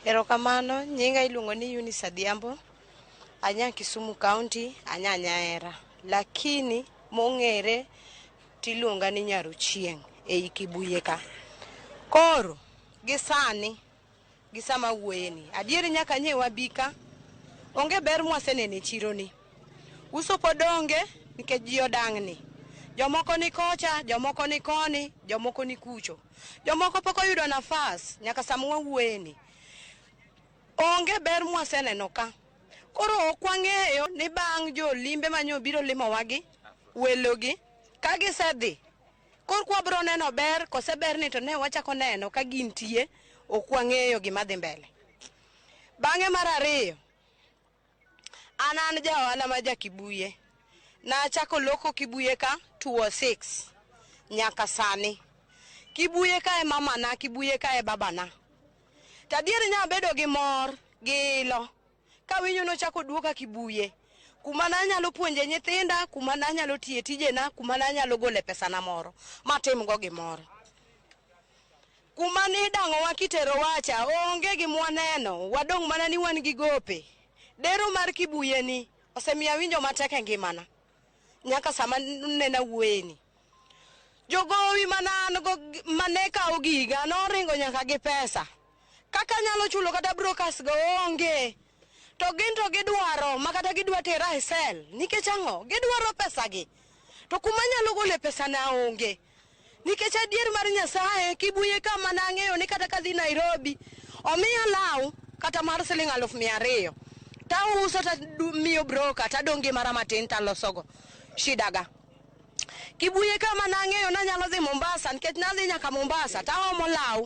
Erokamano, nyinga iluongo ni Eunice Adhiambo, anya Kisumu County, anya Nyaera. Lakini mong'ere tiluonga ni Nyaruchieng' ei Kibuye ka. Koro, gisani, gisama wuoyeni. Adieri nyaka nyewa bika, onge ber mwasenene chiro ni. Uso podonge, nikech ji odang'ni. Jomoko ni kocha, jomoko ni koni, jomoko ni kucho. Jomoko poko yudo nafas, nyaka samwa wuoyeni. Onge ber mwaseneno ka. Koro okwang'eyo ni bang' jo limbe manyo biro limo wagi, welogi, ka gisedhi. Koro kwa bro neno ber, kose ber ni to ne wachako neno ka gintie, okwang'eyo gima dhi mbele. Bang'e mar ariyo, an ja ohala ma ja Kibuye. Na chako loko Kibuye ka 2006 nyaka sani. Kibuye ka e mama na, Kibuye ka e baba na. Tadiere nya bedo gi mor, gi ilo. Ka winyo no chako duoka Kibuye. kuma nanyalo puonje nyithinda, kuma nanyalo tiye tijena, kuma nanyalo gole pesa na moro matim go gimoro. Kuma ni dang'owa kitero wacha onge gimwaneno, wadong' mana ni wan gi gope. Dero mar Kibuye ni osemiya winjo matek e ngimana nyaka sama nena wueni. Jogowi mane kawo giga noringo nyaka gi pesa. Kaka nyalo chulo kata brokers go onge. To gidwaro makata gidwa tera e sel nikech ang'o gidwaro pesa gi. To kuma nyalo gole pesa na onge. Nikech adier mar Nyasaye Kibuye kama nang'eyo ni kata kadhi Nairobi omiya law kata mar siling 200,000 ta uso ta miyo broker ta dongi mara matin ta losogo shidaga. Kibuye kama nang'eyo na nyalo dhi Mombasa nikech nadhi nyaka Mombasa ta omo law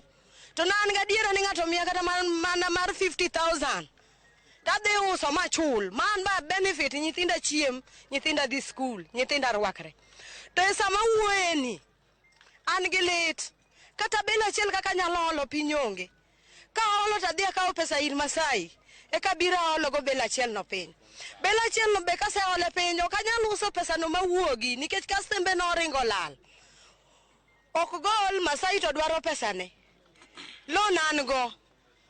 to nan gadiera ni ng'ato miya kata mana mar 50,000 ta dhi uso machul man ba benefit nyithinda chiem, nyithinda dhi school, nyithinda rwakre. To e sama wueni an gi lit kata bela achiel kaka nyalo olo piny onge. Ka olo ta dhi akawo pesa ir Masai e kabira olo go bela achiel no piny. Bela achiel no be kase ole piny ok anyal uso pesa no mawuogi nikech kastembe no ringo lal. Ok gol Masai to dwaro pesa ne. Loan an go.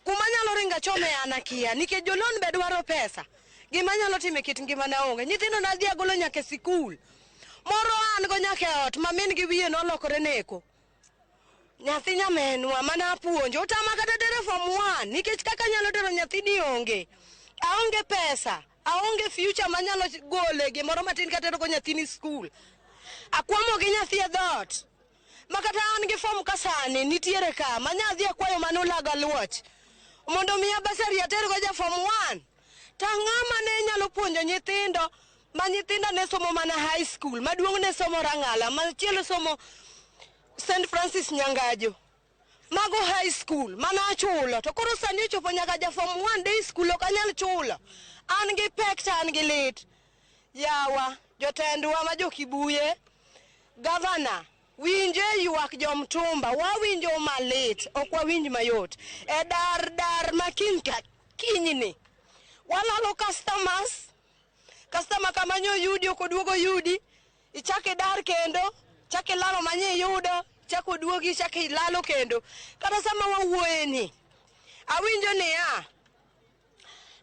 Kuma nyalo ringa chome an akia nikech jolon be dwaro pesa. Gima nyalo time kit ngima na onge. Nyithindo na dhi agolo nyaka sikul. Moro an go nyaka ot mamin gi wiye no lokore neko. Nyathi nyamenwa mana puonjo utama kata tere form 1 nikech kaka nyalo tero nyathi ni onge. Aonge pesa, aonge future manyalo gole gimoro matin kata tero ko nyathi ni school. Akwamo gi nyathi e dot. Makata an gi form kasani nitiere ka manyadhi akwayo manulaga luoch. Mondo miya basari atero go ja form 1. Tang'ama ne nyalo puonjo nyithindo ma nyithinda ne somo mana high school, maduong' ne somo Rangala, machielo somo St. Francis Nyangajo. Mago high school, mana chulo. To koro sani ochopo nyaka ja form 1 day school ok anyal chulo. An gi pek ta an gi lit. Yawa, jotendwa ma jo Kibuye, governor, winje ywak jo Mtumba, wawinjo malit, ok wawinj mayot. E dar makinka kinyni. Walalo customers. Customer kama nyo yudi okoduogo yudi, ichake dar kendo, chake lalo manye yudo, chako duogi chake lalo kendo. Kata sama wawueni, awinjo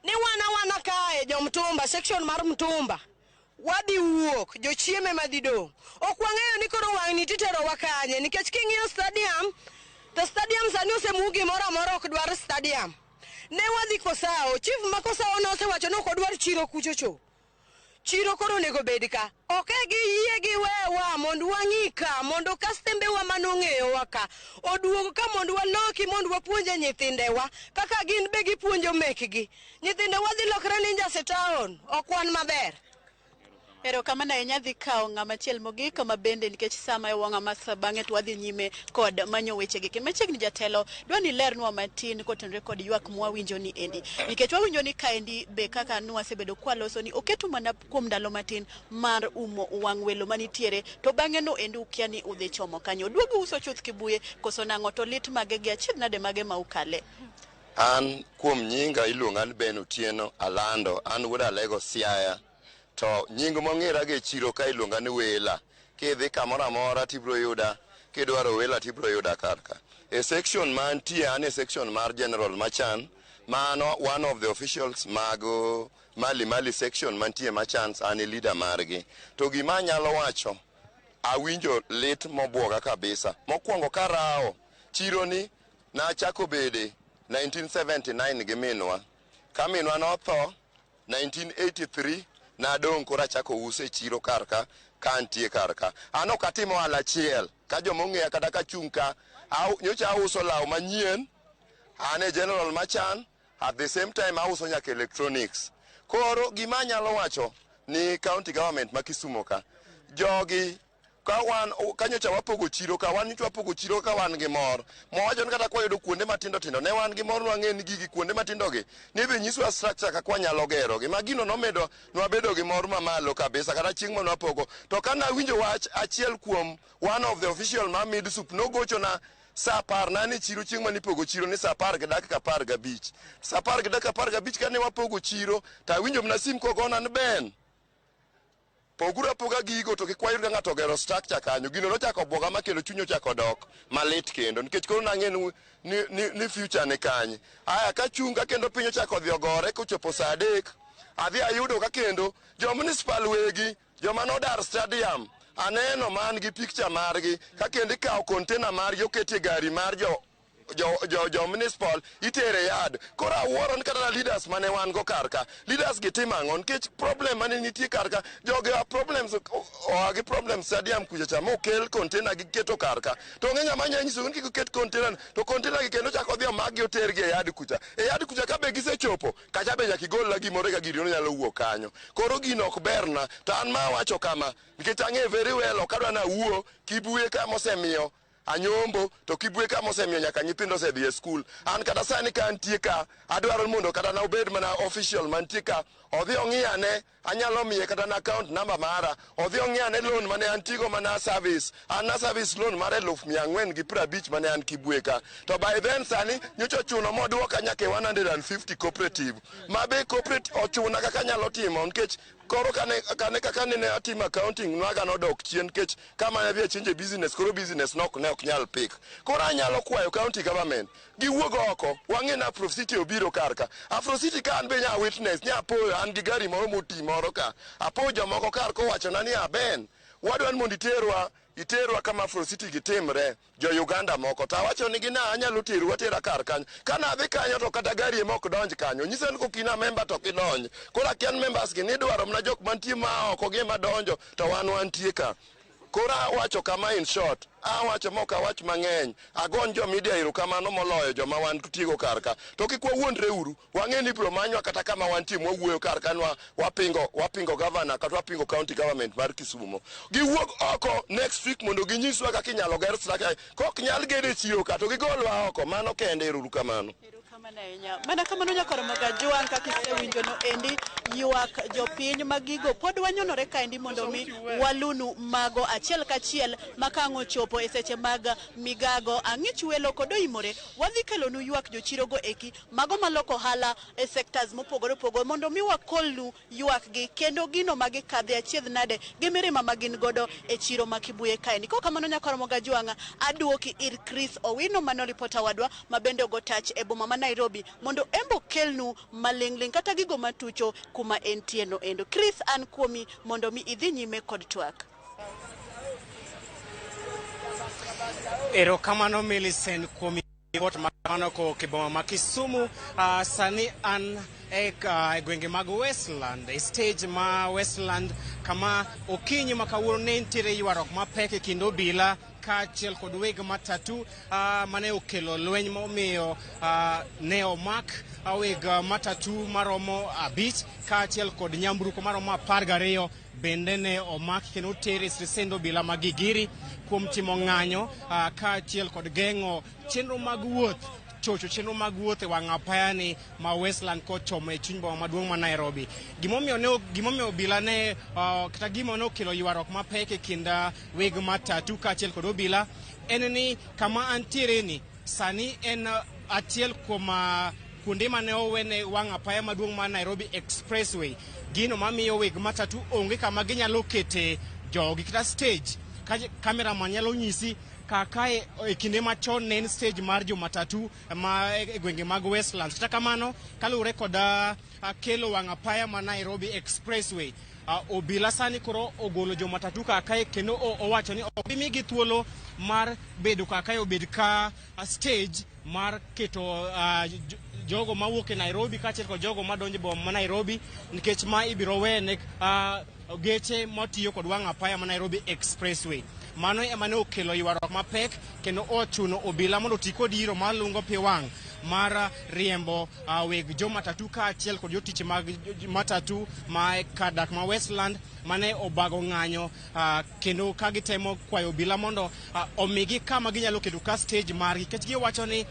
ni wana kae jo Mtumba, section mar Mtumba, wadi wuok, jo chieme madidong. Ok wang'eyo ni koro wang'ni titero wakanye, nikech king'iyo stadium, to stadium sani osemugi mora mora ok dwar stadium. Ne wadhi Kosao, chief ma Kosao no osewacho ni ok odwar chiro kuchocho. Chiro koro nego bedika. Ok gi yie gi wewa mondo wang'ika mondo kastembe wa manong'eyo waka oduogo ka mondo waloki mondo wapuonje nyithindewa kaka gin be gipuonjo mekgi. Nyithindewa dhi lokre ninja setown ok wan maber. Ero kama na nyadhi kawo ng'ama chiel mogik kama bende nikech sama e wanga masa bang'e to wadhi nyime kod manyo weche gi. Machiegni jatelo dwani lernwa matin kotenre kod ywak mwawinjo ni endi. Nikech wawinjo ni kaendi be kaka nwasebedo kwaloso ni oketo mana kuom ndalo matin mar umo wang' welo manitiere to bang'e no endi ukia ni udhi chomo kanyo. Duogo uso chuth Kibuye koso nang'o to lit mage gi achiedh nade mage ma ukale. An kuom nyinga iluonga ni Ben Otieno Alando, an wuod Alego Siaya. To nying mong'era ge chiro ka iluonga ni Wela. Kidhi kamoro amora tibro yuda, kidwaro Wela tibro yuda karka. E section mantie an e section mar General Machan, mano one of the officials mago Mali section mantie Machans, an e leader margi. To gima nyalo wacho, awinjo lit mobuoga kabisa. Mokwongo karao, chiro ni na chako bede 1979 gi minwa. Ka minwa notho 1983 na dong kora chako use chiro karka kantie karka. Ano katimo ala chiel ka jomong'eya kata ka chunka nyocha uso law manyien ane General Machan, at the same time auso nyaka electronics. Koro gima nyalo wacho ni county government ma Kisumo ka jogi ka nyocha wapogo chiro ka wan nyocha wapogo chiro ka wan gi mor mowacho ni kata kwayudo kuonde matindo tindo ne wan gi mor nwang'e ni gigi kuonde matindo gi ni be nyiswa structure ka kwanyalo gero gi ma gino nomedo nwabedo gi mor mamalo kabisa kata chieng' ma nwapogo. To kana winjo wach achiel kuom one of the official ma Midsup nogocho na sa par na ni chiro chieng' ma nipogo chiro ni sa 10 gi dakika 15. Sa 10 gi dakika 15 kane wapogo chiro ta winjo mna sim kogona ni Ben pogura poga gigo to kikwayo ga ng'ato gero structure kanyo gino nochako boga makelo chunyo chako dok malit kendo nikech koro nang'e ni future ne kanye aya ka chunga kendo piny ochako dhi ogore kochopo saa 3 adhi ayudo ka kendo jo municipal wegi joma nodar stadium aneno man gi picture margi ka kendo ikawo container margi okete gari mar jo municipal itere yard koro awuoro ni kata leaders mane wan go karka leaders gi timo ang'o nikech problem mane nitie karka joge problems oagi problems stadium kuja chama okel container gi keto karka to ng'enya manya nyiso ni kiket container to container gi kendo chako dhi magi oter gi yard kucha ka be gisechopo kacha be nyaka igol la gimoro ga giri nyalo wuok kanyo koro gino ok berna to an ma wacho kama nikech ang'e very well okadwa na wuo kibuye ka mosemiyo anyombo to kibwe ka mosemiyo nyaka nyithindo osedhi e skul an kata sani ka antie ka adwaro mondo kata na obed mana official mantie ka odhi ong'iyane anyalo miye kata na account number mara odhi ong'iyane loan mane antigo mana service loan mare 450 mane an kibwe ka to by then sani nyocho chuno moduoka nyaka 150 cooperative mabe cooperative ochuna kaka nyalo timo nikech koro kane ne atimo accounting nwaga nodok chien nikech kama ne dhi chenje business koro business ne ok nyal pick koro anyalo kwayo county government giwuog oko wang'e na Afrocity obiro karka Afrocity kan be nya witness nya apoyo an gi gari moro moti moro ka apoyo jomoko kar kowacho na ni aben wadwan mondo iterwa kama Afrocity gitimre jo Uganda moko ta wacho ni gina anyalo terwa tera kar kanyo kana adhi kanyo to kata gari moko donj kanyo nyisa ni kokina member to kidonj kora kian members gi ni dwaro na jok mantie ma oko gi madonjo to wantie ka kora wacho kama in short awacho moka wach mang'eny agon jo media iru kamano moloyo joma wan tigo karka to kik wawuondre uru wang'e ni bro manywa kata kama wantie mwuoyo karka nwa wapingo governor kata wapingo county government mar Kisumu giwuog oko next week mondo ginyiswa kaka inyalo ger structure kok nyal gede chiro ka to gigolwa oko mano kende uru kamano mana kamano nyakoro magajuan kaka isewinjo no endi ywak jopiny magigo pod wanyonore kaendi mondo mi walunu mago achiel kachiel makang'o chopo e seche mag migago ang'ich welo kod oimore wadhi kelonu ywak jochirogo eki mago maloko hala e sectors mopogore opogore mondo mi wakolnu ywak gi kendo gino magikadhe achiedh nade gi mirima magin godo e chiro makibuye kaendi ko kamano nyakoro magajuanga aduoki ir Chris Owino mano reporter wadwa mabende ogo tach e boma ma Nairobi mondo embo kelnu malingling kata gigo matucho kuma entieno endo Chris an kuomi mondo mi idhi nyime kod twak. Ero kamano Millicent kuomi report makano ko kiboma ma Kisumu sani an gwenge mag Westland stage ma Westland kama okinyi makawuono ne ntiere ywarok mapek e kind obila kaachiel kod weg matatu mane okelo lweny momiyo ne omak weg matatu maromo 5 kaachiel kod nyamburko maromo 12 bende ne omak kendo oter e stesend obila ma Gigiri kuom timo ng'anyo kaachiel kod geng'o chenro mag wuoth chocho chenro mag wuoth e wang' apayani ma Westland kochomo e chuny boma maduong' ma Nairobi. Gimomiyo obila ne kata gimo ne okelo ywarok mapek e kind weg matatu kaachiel kod obila en ni kama antiere ni sani en achiel kuom kuonde mane owene wang' apaya maduong' ma Nairobi Expressway. Gino mamiyo weg matatu onge kama ginyalo kete jogi kata stage kamera manyalo nyisi kaka e kinde machon ne en stage mar jo matatu ma e gwenge mag Westlands. Kata kamano kalure kod kelo wang' apaya ma Nairobi Expressway obila sani koro ogolo jo matatu kaka kendo owacho ni ok bimigi thuolo mar bedo kaka obed ka stage mar keto jogo mawuok e Nairobi kaachiel kod jogo madonjo boma ma Nairobi nikech ma ibiro wene geche matiyo kod wang' apaya ma Nairobi Expressway. Mano ema ne okelo ywarok mapek kendo ochuno obila mondo ti kod iro malungo pi wang' mar riembo weg jo matatu kaachiel kod jotich mag matatu ma kadak ma Westland mane obago ng'anyo kendo ka gitemo kwayo obila mondo omigi kama ginyalo keto ka stage margi nikech giwacho ni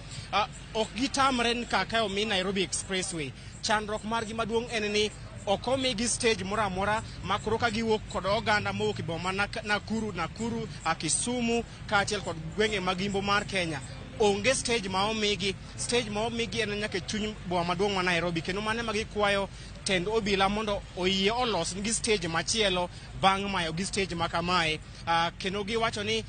ok gitamre kaka omi Nairobi Expressway. Chandruok margi maduong' en ni ok omigi stage moro amora makoro ka giwuok kod oganda mowuok e boma Nakuru, Kisumu kaachiel kod gwenge mag Imbo mar Kenya onge stage ma omigi en nyaka chuny boma maduong' ma Nairobi, kendo mane ma gikwayo tend obila mondo oyie olos gi stage machielo bang' mayo gi stage ma kamae. Kendo giwacho ni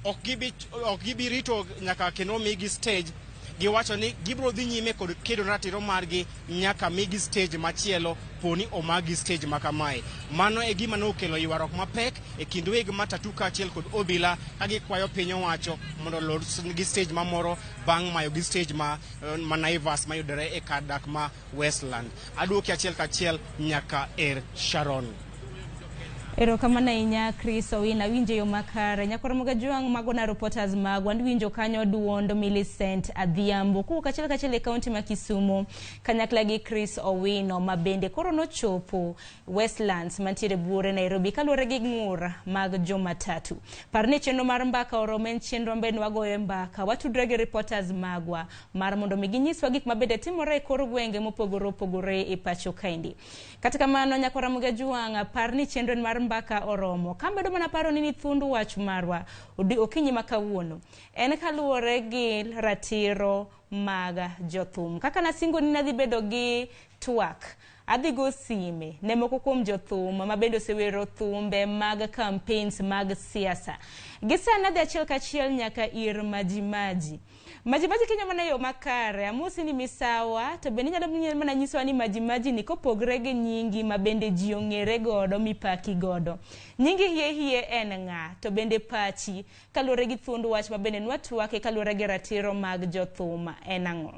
ok gibi rito nyaka kendo omigi stage. Giwacho ni gibro dhi nyime kod kedo ratiro margi nyaka migi stage machielo poni omagi stage ma kamae. Mano e gima nokelo ywaruok mapek e kind weg matatu kaachiel kod obila ka gikwayo piny owacho mondo los gi stage mamoro bang' mayo gi stage ma Naivas mayudore e kar dak ma Westland. Aduoki achiel kachiel nyaka Sharon. Erokamano ahinya Chris Owina, winjo yo makare. Nyakoro Ramogi Juang magona reporters magwa winjo kanyo duond Millicent Adhiambo kuwuok kachiel e kaunti ma Kisumu kanyakla gi Chris Owino mabende koro nochopo Westlands mantiere buore Nairobi kaluwore gi ng'ur mag jomatatu. Parni chenro mar mbaka oromo en chenro mbe wagoye mbaka watudre gi reporters magwa mar mondo mi ginyiswa gik mabende timore e kor gwenge mopogore opogore e pacho kaendi. Kata kamano nyakoro Ramogi Juang parni chenro mar mbaka oromo kambedo mana paro ni thundu wach marwa okinyi makawuono en kaluwore gi ratiro mag jothum. Kaka nasingo ni nadhi bedo gi twak adhi go sime ne moko kuom jothum mabende osewero thumbe mag campaigns mag siasa. Gisana dhi achiel kachiel nyaka ir Majimaji kinyo mana yo makare amusi ni misawa to bende nyalo mana nyiso ni Majimaji ni kopogre gi nyingi mabende ji ong'ere godo mipaki godo. Nyingi hie en ng'a to bende pachi kaluwore gi thundu wach mabende nwatwake kaluwore gi ratiro mag jothum en ang'o?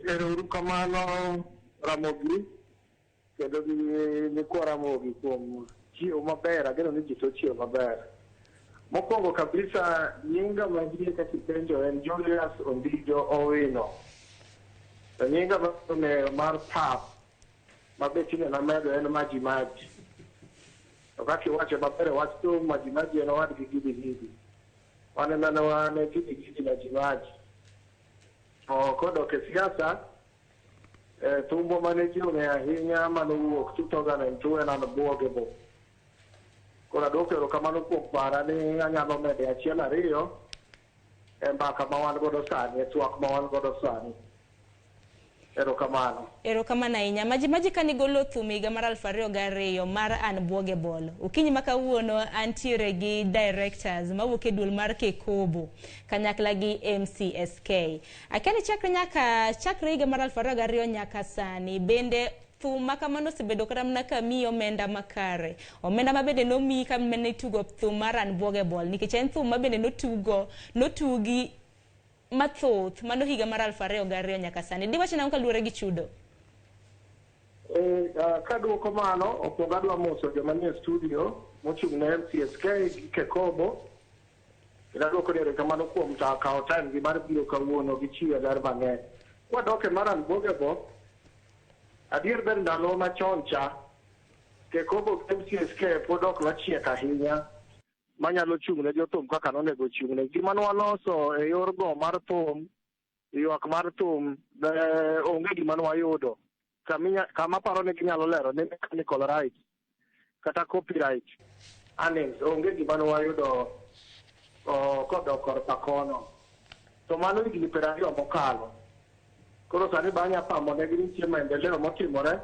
Erokamano Ramogi kendo ni kwa Ramogi kuom chiwo maber, ageno ni ji to chiwo maber. Mokwongo kabisa nyinga magie kaka penjo en Julius Ondijo Owino. To nyinga mar pap mabetine na medo en Majimaji. To kaka iwacho maber wach to Majimaji en owad gi gidi. Wane nane wane gidi Majimaji. Kodok e siasa thumbo mane ji ong'eyo ahinya manowuok 2002 en an Buogebo. Koro adwoko erokamano kuom para ni anyalo mede achiel ariyo e mbaka ma wan godo sani, e twak ma wan godo sani. Erokamano ahinya. Majimaji kani golo thum higa mar 2002 mar an Buogebol. Okinyi makawuono antiere gi directors mawuok e duol mar Kekobo kanyakla gi MCSK. Akeni chakre higa mar 2002 nyaka sani bende thum makamano osebedo kata mana kamiyi omenda makare. Omenda mabende nomiyi kamane tugo thum mar an Buogebol nikech en thum mabende notugi mathoth mano higa mar 2002 nyaka sani. Diwach nang'o kaluwore gi chudo? Kaduoko mano opogo adwa moso joma nie studio mochung' ne MCSK gi Kekobo. Aduoko erokamano kuom kawo time gi mar biro kawuono gi chiwo ler mang'eny. Kwadok e mar an Buogebol, adier ber ndalo machon cha Kekobo MCSK pod ok nochiek ahinya manyalo chung' ne jothum kaka nonego chung' ne. Gima nwaloso e yor go mar thum, ywak mar thum, onge gima nwayudo. Kama paro ni ginyalo lero ni mechanical right kata copyright earnings, onge gima nwayudo kodok korka kono. To mano higni 20 mokalo. Koro sani banya pamo ne nitie maendeleo motimore.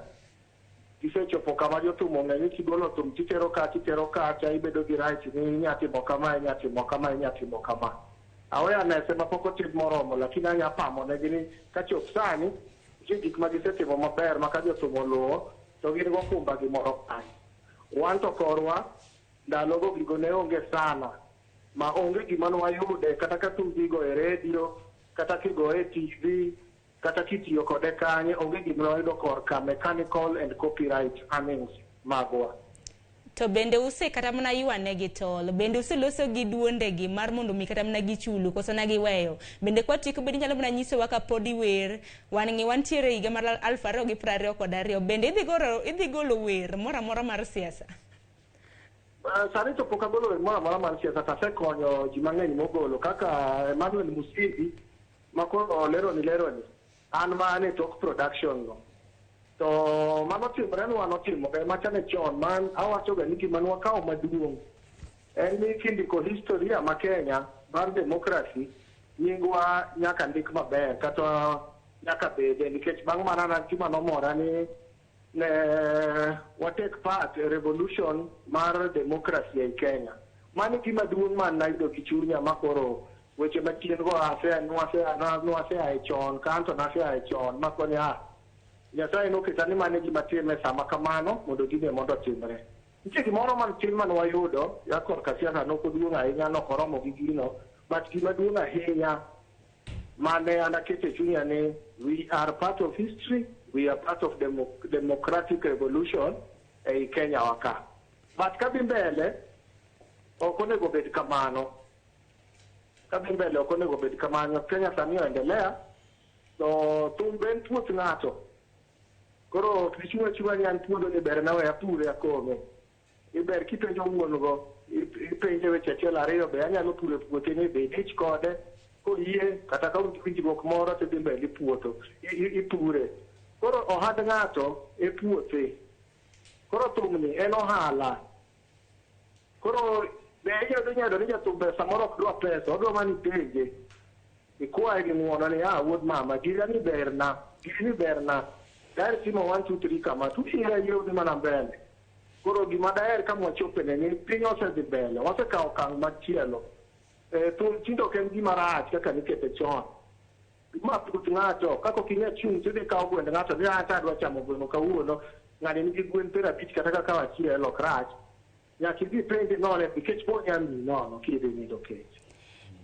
Gisechopo kama jothum ong'e ni kigolo thum titero kacha ibedo gi right ni inyatimo kama. Awareness ema pok otim moromo, lakini anya pamo ne ni kachop sani gik ma gisetimo maber ma ka jothum oluwo to gin go kumba gimoro kae. Wan to korwa ndalogo gigo ne onge sana ma onge gima nwayude kata ka thum gigo e radio kata kigo e TV kata kitiyo kode kanye, onge gima nwayudo korka mechanical and copyright earnings magwa. To bende use kata mana ywane gi tol, bende use loso gi duonde gi mar mondo mi kata mana gichulu koso na giweyo. Bende kwa tiko bende nyalo mana nyiso waka podi wer wan wantiere higa mar 2022 bende idhi golo wer mora mar siasa. Sani to pok agolo wer mora mar siasa, tasekonyo ji mang'eny mogolo kaka Emmanuel Musidi makoro leroni an mane tok production no. To mano timore notimore machane chon man awacho ga ni gima nwakawo maduong' en ni kindiko historia ma Kenya mar democracy nyingwa nyaka ndik maber kata nyaka bede nikech bang' manana chuma nomora ni ne take part a revolution mar democracy e Kenya. Mani gima duong' man nayudo gi chunya makoro weche machien go nwase ae chon kanto nase ae chon makonya Nyasaye noketa ni mane gima time sama kamano mondo gine mondo timre. Nitie gimoro man tin man wayudo yakor ka siasa nokoduong' ahinya nokoromo gi gino but gima duong' ahinya mane anakete chunya ni we are part of history, we are part of democratic revolution e Kenya waka. But kabi mbele okonego bed kamano. Kenya sani oendelea to tumben puoth ng'ato. Koro kichunga ni an puodo ni ber nawe apure akome. Iber kipenjo wuon go ipenje weche achiel ariyo be anyalo pure puothe ni be dich kode koyie kata ka winjruok moro to dhi mbele puotho ipure. Koro ohand ng'ato e puothe. Koro thumni en ohala. Koro be nyado ni jathumbe samoro ok dwa pesa, odwa mani penje. Ikwaye gi ng'uono ni wuod mama gini berna. Daher timo 1 2 3 kama tusiya yewni mana mbele. Koro gima daher ka mwachopene ni piny osedhi mbele, wasekawo okang' machielo. Tindo ok en gima rach kaka nikete chon. Ma puoth ng'ato, kako kinya chung' tidhi kawo gwend ng'ato ni ata adwa chamo gweno kawuono, ng'ani nigi gwen 50 kata kaka wachielo ok rach. Nyaka idhi penje none nikech bonyami nono kidhi nindo kech.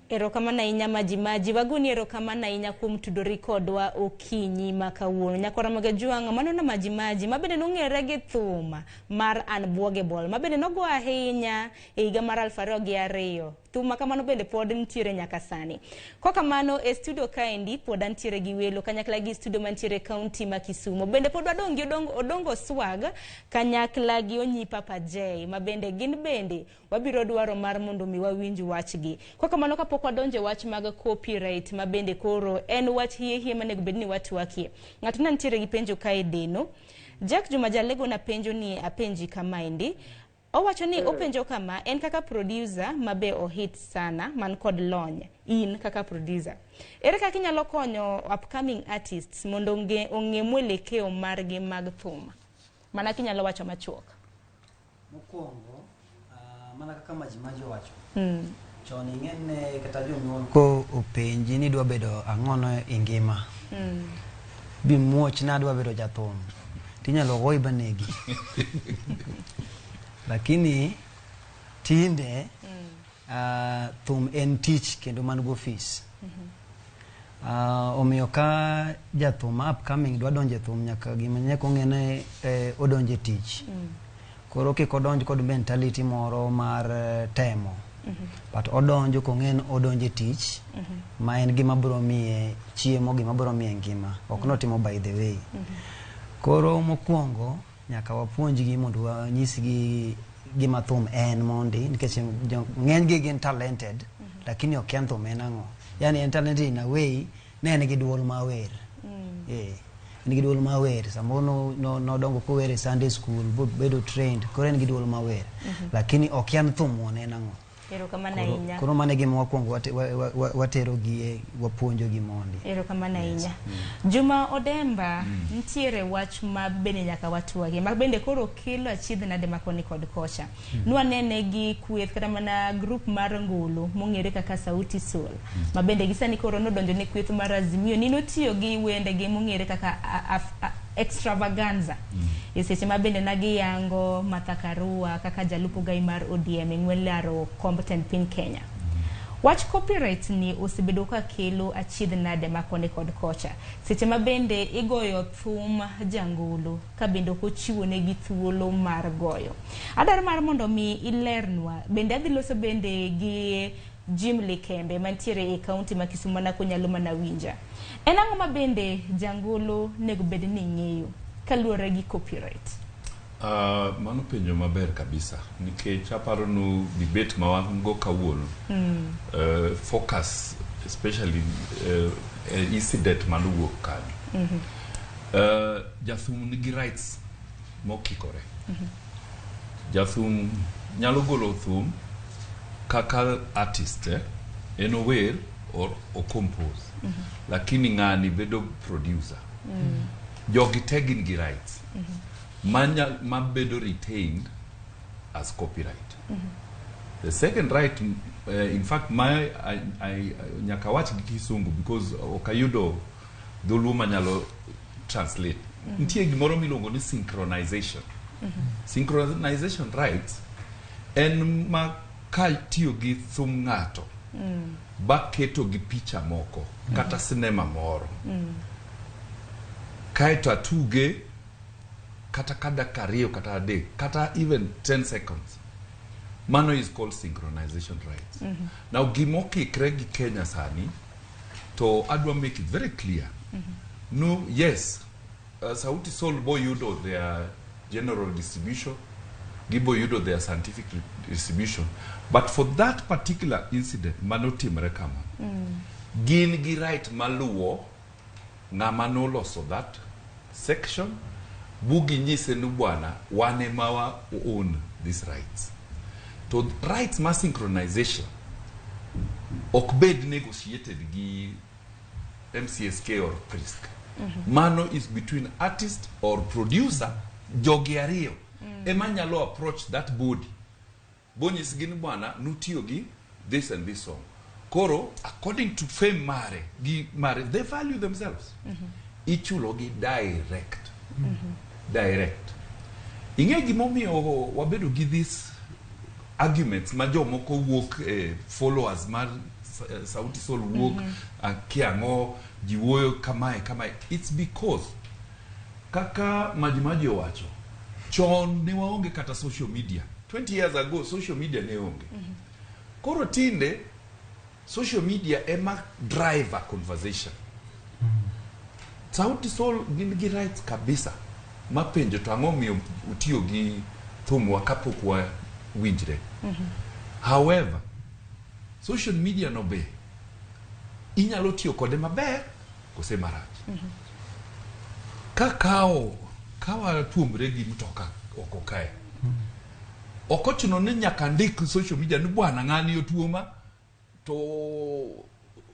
Erokamano ahinya maji wagoni erokamano ahinya kuom tudori kodwa okinyi makawuono. Nyakora Magajuang' mano na maji mabende nong'ere gi thum mar Unbwogeball mabende nogo ahinya e higa mar 2002. Thum makamano bende pod nitiere nyaka sani. Kokamano e studio kaendi pod antiere gi welo kanyakla gi studio mantiere kaunti ma Kisumu. Bende pod odongo swag kanyakla gi onyi Papa J mabende gin bende wabiro dwaro mar mondo mi wawinj wachgi. Kokamano kapok wadonje wach mag copyright mabende koro en wach hie manego bedni watwakie. Ng'ato nantiere gi penjo kae deno. Jack Juma Jalego na penjo ni apenji kamaendi. Owacho ni openjo kama en kaka producer mabe ohit sana man kod lony in kaka producer. Ere kaka inyalo konyo upcoming artists mondo ong'e mwelekeo margi mag thum. Mana kinyalo wacho machuok. Mokwongo mana kaka maji owacho. Chon ing'ene kata jonyuol ko openji ni dwa bedo ang'ono e ngima. Bi muoch na dwa bedo jathum. Tinyalo goyi banegi. Lakini tinde thum en tich kendo man go office. Omiyo ka jathum upcoming dwa donje thum nyaka gima nyaka ong'ene odonje tich. Koro kik odonj kod mentality moro mar temo. But odonjo kong'en odonje tich ma en gima biro miye chiemo, gima biro miye ngima. Ok notimo by the way. Koro mokwongo nyaka wapuonjgi mondo wanyisgi gima thum en mondi nikech ng'eny gi gin talented lakini ok en thum en ang'o. Yani en talented in a way ne en gi duol mawer. En gi duol mawer. Samoro nodongo kower e Sunday school bedo trained koro en gi duol mawer. Lakini ok en thum en ang'o. Erokamano ahinya. Koro mane gima wakwongo watero gi wapuonjo gi mondi. Erokamano ahinya. Juma Odemba ntiere wach ma bende nyaka watwagi ma bende koro kelo achiedh nade makoni kod kocha. Nwanene gi kweth kata mana group mar ngulu mong'ere kaka Sauti Sol. Ma bende gisani koro nodonjo ne kweth mar Azimio ni notiyo gi wende gi mong'ere kaka extravaganza. Seche ma bende nagi yango Mathakarua kaka jalupo gai mar ODM ng'welaro competent pin Kenya. Wach copyright ni osebedo ka kelo achiedh nade makoni kod kocha. Seche ma bende igoyo thum jangulu ka bende ochiwo ne gi thuolo mar goyo. Adar mar mondo mi ilernwa bende adhi loso bende gi Jim Likembe mantiere e kaunti ma Kisumu na kunyalo mana winja. En ang'o ma bende jangolo nego bed ni ng'eyo kaluwore gi copyright? Mano penjo maber kabisa nikech aparo no debate ma wan go kawuono focus especially incident manuwuok kanyo. Jathum nigi rights mokikore. Jathum nyalo golo thum kaka artist en ower or compose lakini ng'ani bedo producer jogi tegin gi rights ma bedo retained as copyright the second right in fact I nyaka wach gi kisungu because okayudo dholuo manyalo translate nitie gimoro miluongo ni synchronization synchronization rights en ma ka tiyo gi thum ng'ato ba keto gi picha moko kata sinema moro kaeto atuge kata dakika 2 kata 3 kata even 10 seconds mano is called synchronization rights now gimokikre gi Kenya sani to adwa make it very clear no yes Sauti Sol boyudo their general distribution gibo yudo their scientific distribution but for that particular incident manotimre kama gin gi right maluwo ng'ama noloso that section bugi nyise ni bwana wane mawa own these rights to rights ma synchronization ok bed negotiated gi MCSK or PRISC mano is between artist or producer jogi ariyo ema nyalo approach that body bonyis gin bwana nutiyo gi this and this song koro according to fame mare they value themselves ichulo gi direct ing'e gimomiyo wabedo gi this arguments ma jomoko wuok followers mar Sauti Sol wuok kiang'o jiwuoyo kamae it's because kaka majimaji owacho chon ne waonge kata social media 20 years ago social media ne onge koro tinde social media ema drive a conversation Sauti Sol gin gi rights kabisa mapenjo to ang'o miyo utiyo gi thumwa kapok wa winjre however social media no be inyalo tiyo kode maber kose marach kawa tuomre gi mtoka oko kae okochuno ni nyaka ndik social media ni bwana ng'ani otuoma to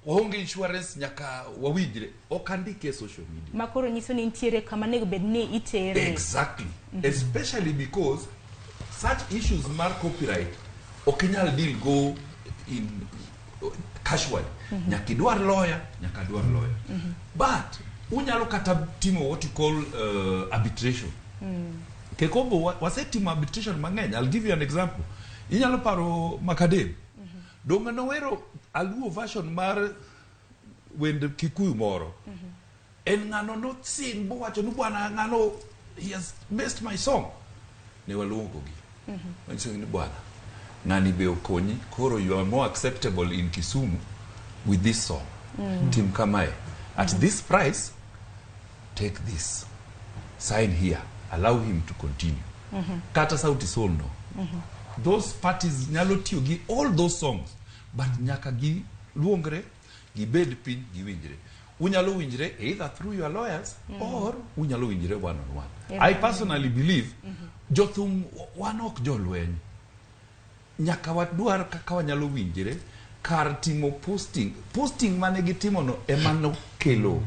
onge insurance nyaka wawinjre okandike social media makoro nyiso ni ntiere kama nego bed ni itere exactly especially because such issues mar copyright okinyal deal go in casually nyaka idwar lawyer but unyalo kata timo what you call arbitration kekombo wasetimo arbitration mang'eny. I'll give you an example. Inyalo paro Makadem donga nowero aluo version mar wend Kikuyu moro en ng'ano no sing bo wacho ni bwana ng'ano he has messed my song ne waluongo gi ni bwana ng'ani be okonyi koro you are more acceptable in Kisumu with this song Tim Kamae at this price take this sign here allow him to continue kata Sauti Sol no those parties nyalo tiyo gi all those songs but nyaka gi luongre gi bed pin gi winjre unyalo winjre either through your lawyers or unyalo winjre one on one. I personally believe Jothum wanok jolweny nyaka wadwar kaka wanyalo winjre kar timo posting mane gitimo no emano kelo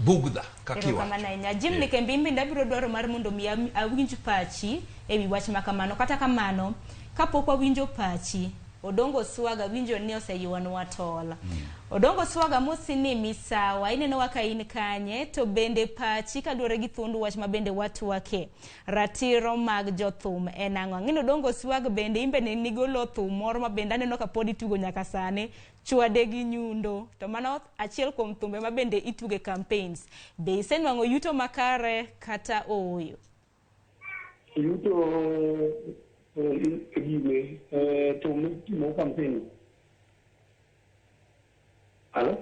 bugda kakiwa kamana Jim ni kembimbi ndabiro dwaro mar mondo mi awinj pachi ewi wach makamano kata kamano kapok awinjo pachi Odongo Swaga winjo ni oseyuanwa tola Odongo Swaga mosini misawa ineno waka in kanye to bende pachi kaluwore gi thundu wach mabende watu wake Ratiro Mar Jothum enang'o ng'ino Odongo Swaga bende imbe ne nigolo thum moro mabende aneno ka podi tugo nyaka sane chwade gi nyundo to mano achiel kuom thumbe mabende ituge campaigns be isenwang'o yuto makare kata oyo yuto gime timo campaign Hello?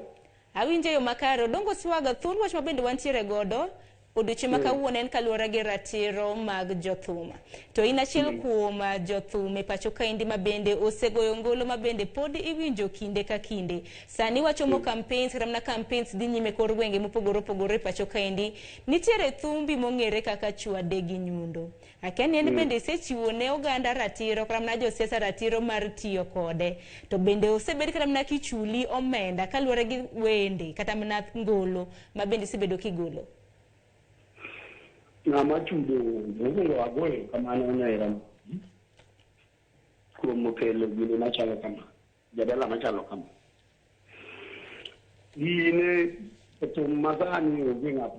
Awinje yo makare Odongo Swaga thundu wach mabende wantiere godo odiochieng' ma kawuono en kaluwore gi ratiro mag jothum. To in achiel kuom jothum e pacho kaendi ma bende osegoyo ngolo ma bende pod iwinjo kinde ka kinde. Sani wachomo campaigns, kata mana campaigns dhi nyime kor gwenge mopogore opogore e pacho kaendi. Nitiere thumbi mong'ere kaka chwade gi nyundo. Akia ni en bende isechiwo ne oganda ratiro, kata mana josiasa ratiro mar tiyo kode. To bende osebed kata mana kichuli omenda kaluwore gi wende kata mana ngolo ma bende isebedo kigolo. Ng'ama chudo mokwongo agoyo kamano ne Ramogi kuom kelo gino machalo kama, jadala machalo kama. Gine thum masani onge ng'at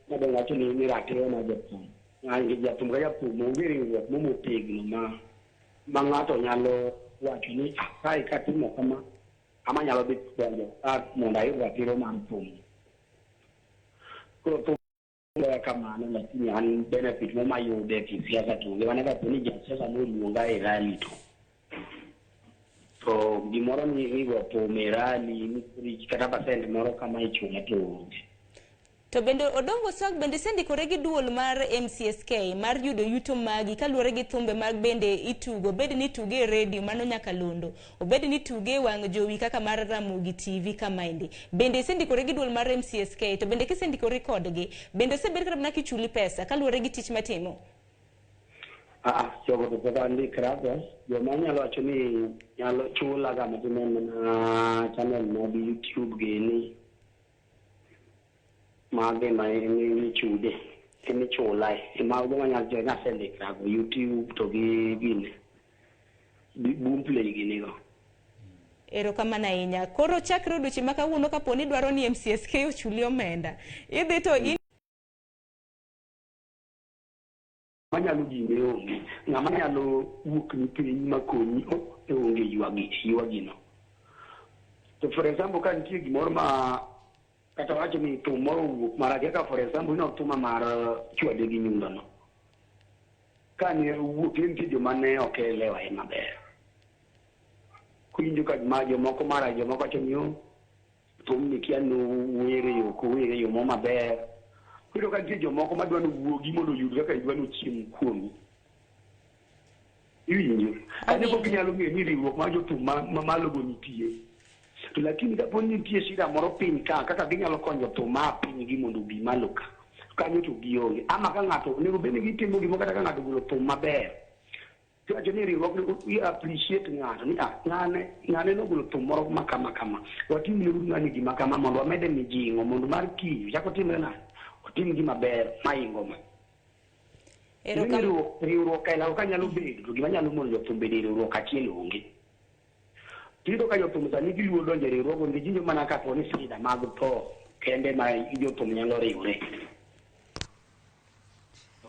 madwa wacho ni ratiro mar jothum. Jathum ka jathum onge riwruok motegno ma ng'ato nyalo wacho ni kae katimo kama ama nyalo dhi donjo mondo ayud ratiro mar thum. Koro thum kamano lakini an benefit mo mayude kisiasa to nge wanaka ni jasiasa moluonga e rally to gimoro ni go to me rally ni kata percent moro kama ichunga to bende odongo swag bende sendikore gi duol mar MCSK mar yudo yuto magi kaluwore gi thumbe mag bende itugo bed ni tuge e radio mano nyaka londo obed ni tuge wang' jowi kaka mar Ramogi TV kamaendi bende sendikore gi duol mar MCSK to bende kisendikore kodgi bende osebed kata mana kichuli pesa kaluwore gi tich matimo. Jogo to pesa ndikra joma nyalo wacho ni nyalo chula ga matimo na channel mag YouTube gini mage ni chude ni chula mago manyalo jo na sendikra go YouTube to gi gini boom play gini go. Erokamano ahinya. Koro chakre odiochieng' ma kawuono kapo ni dwaro ni MCSK ochuli omenda idhi to manyalo jinde onge ng'ama nyalo wuok ni piny makonyi onge ywagino to for example ka nitie gimoro ma kata wacho ni thum moro wuok marach kaka for example no thuma mar chwade gi nyundo no ka ne wuok nitie joma ne ok elewa maber kuinjo ka jomoko mara jomoko wacho ni thum ni kia no were yo mo maber kiro ka nitie jomoko madwa no wuogi mondo oyud kaka idwa no chiemo kuomi iwinjo ane ko ginyalo ng'e ni riwruok mar jothum mamalo go nitie to lakini kapo ni nitie shida moro piny kaka ginyalo konyo thum ma piny gi mondo obi malo ka kanyo to gionge ama ka ng'ato onego bed ni gitimo gimo kata ka ng'ato golo thum maber to acho ni riwruok we appreciate ng'ato ni ng'ane no golo thum moro makama watim ne ng'ani gima kama mondo wamede mijing'o mondo mar kiny chako timre na otim gima ber maingo ma riwruok kaila ka nyalo bedo to gima nyalo mondo jothum bede riwruok achiel onge tido ka jothum sani giluwo donjo riwruok ndi jinjo mana kapo ni sida mag tho kende ma jothum nyalo riwre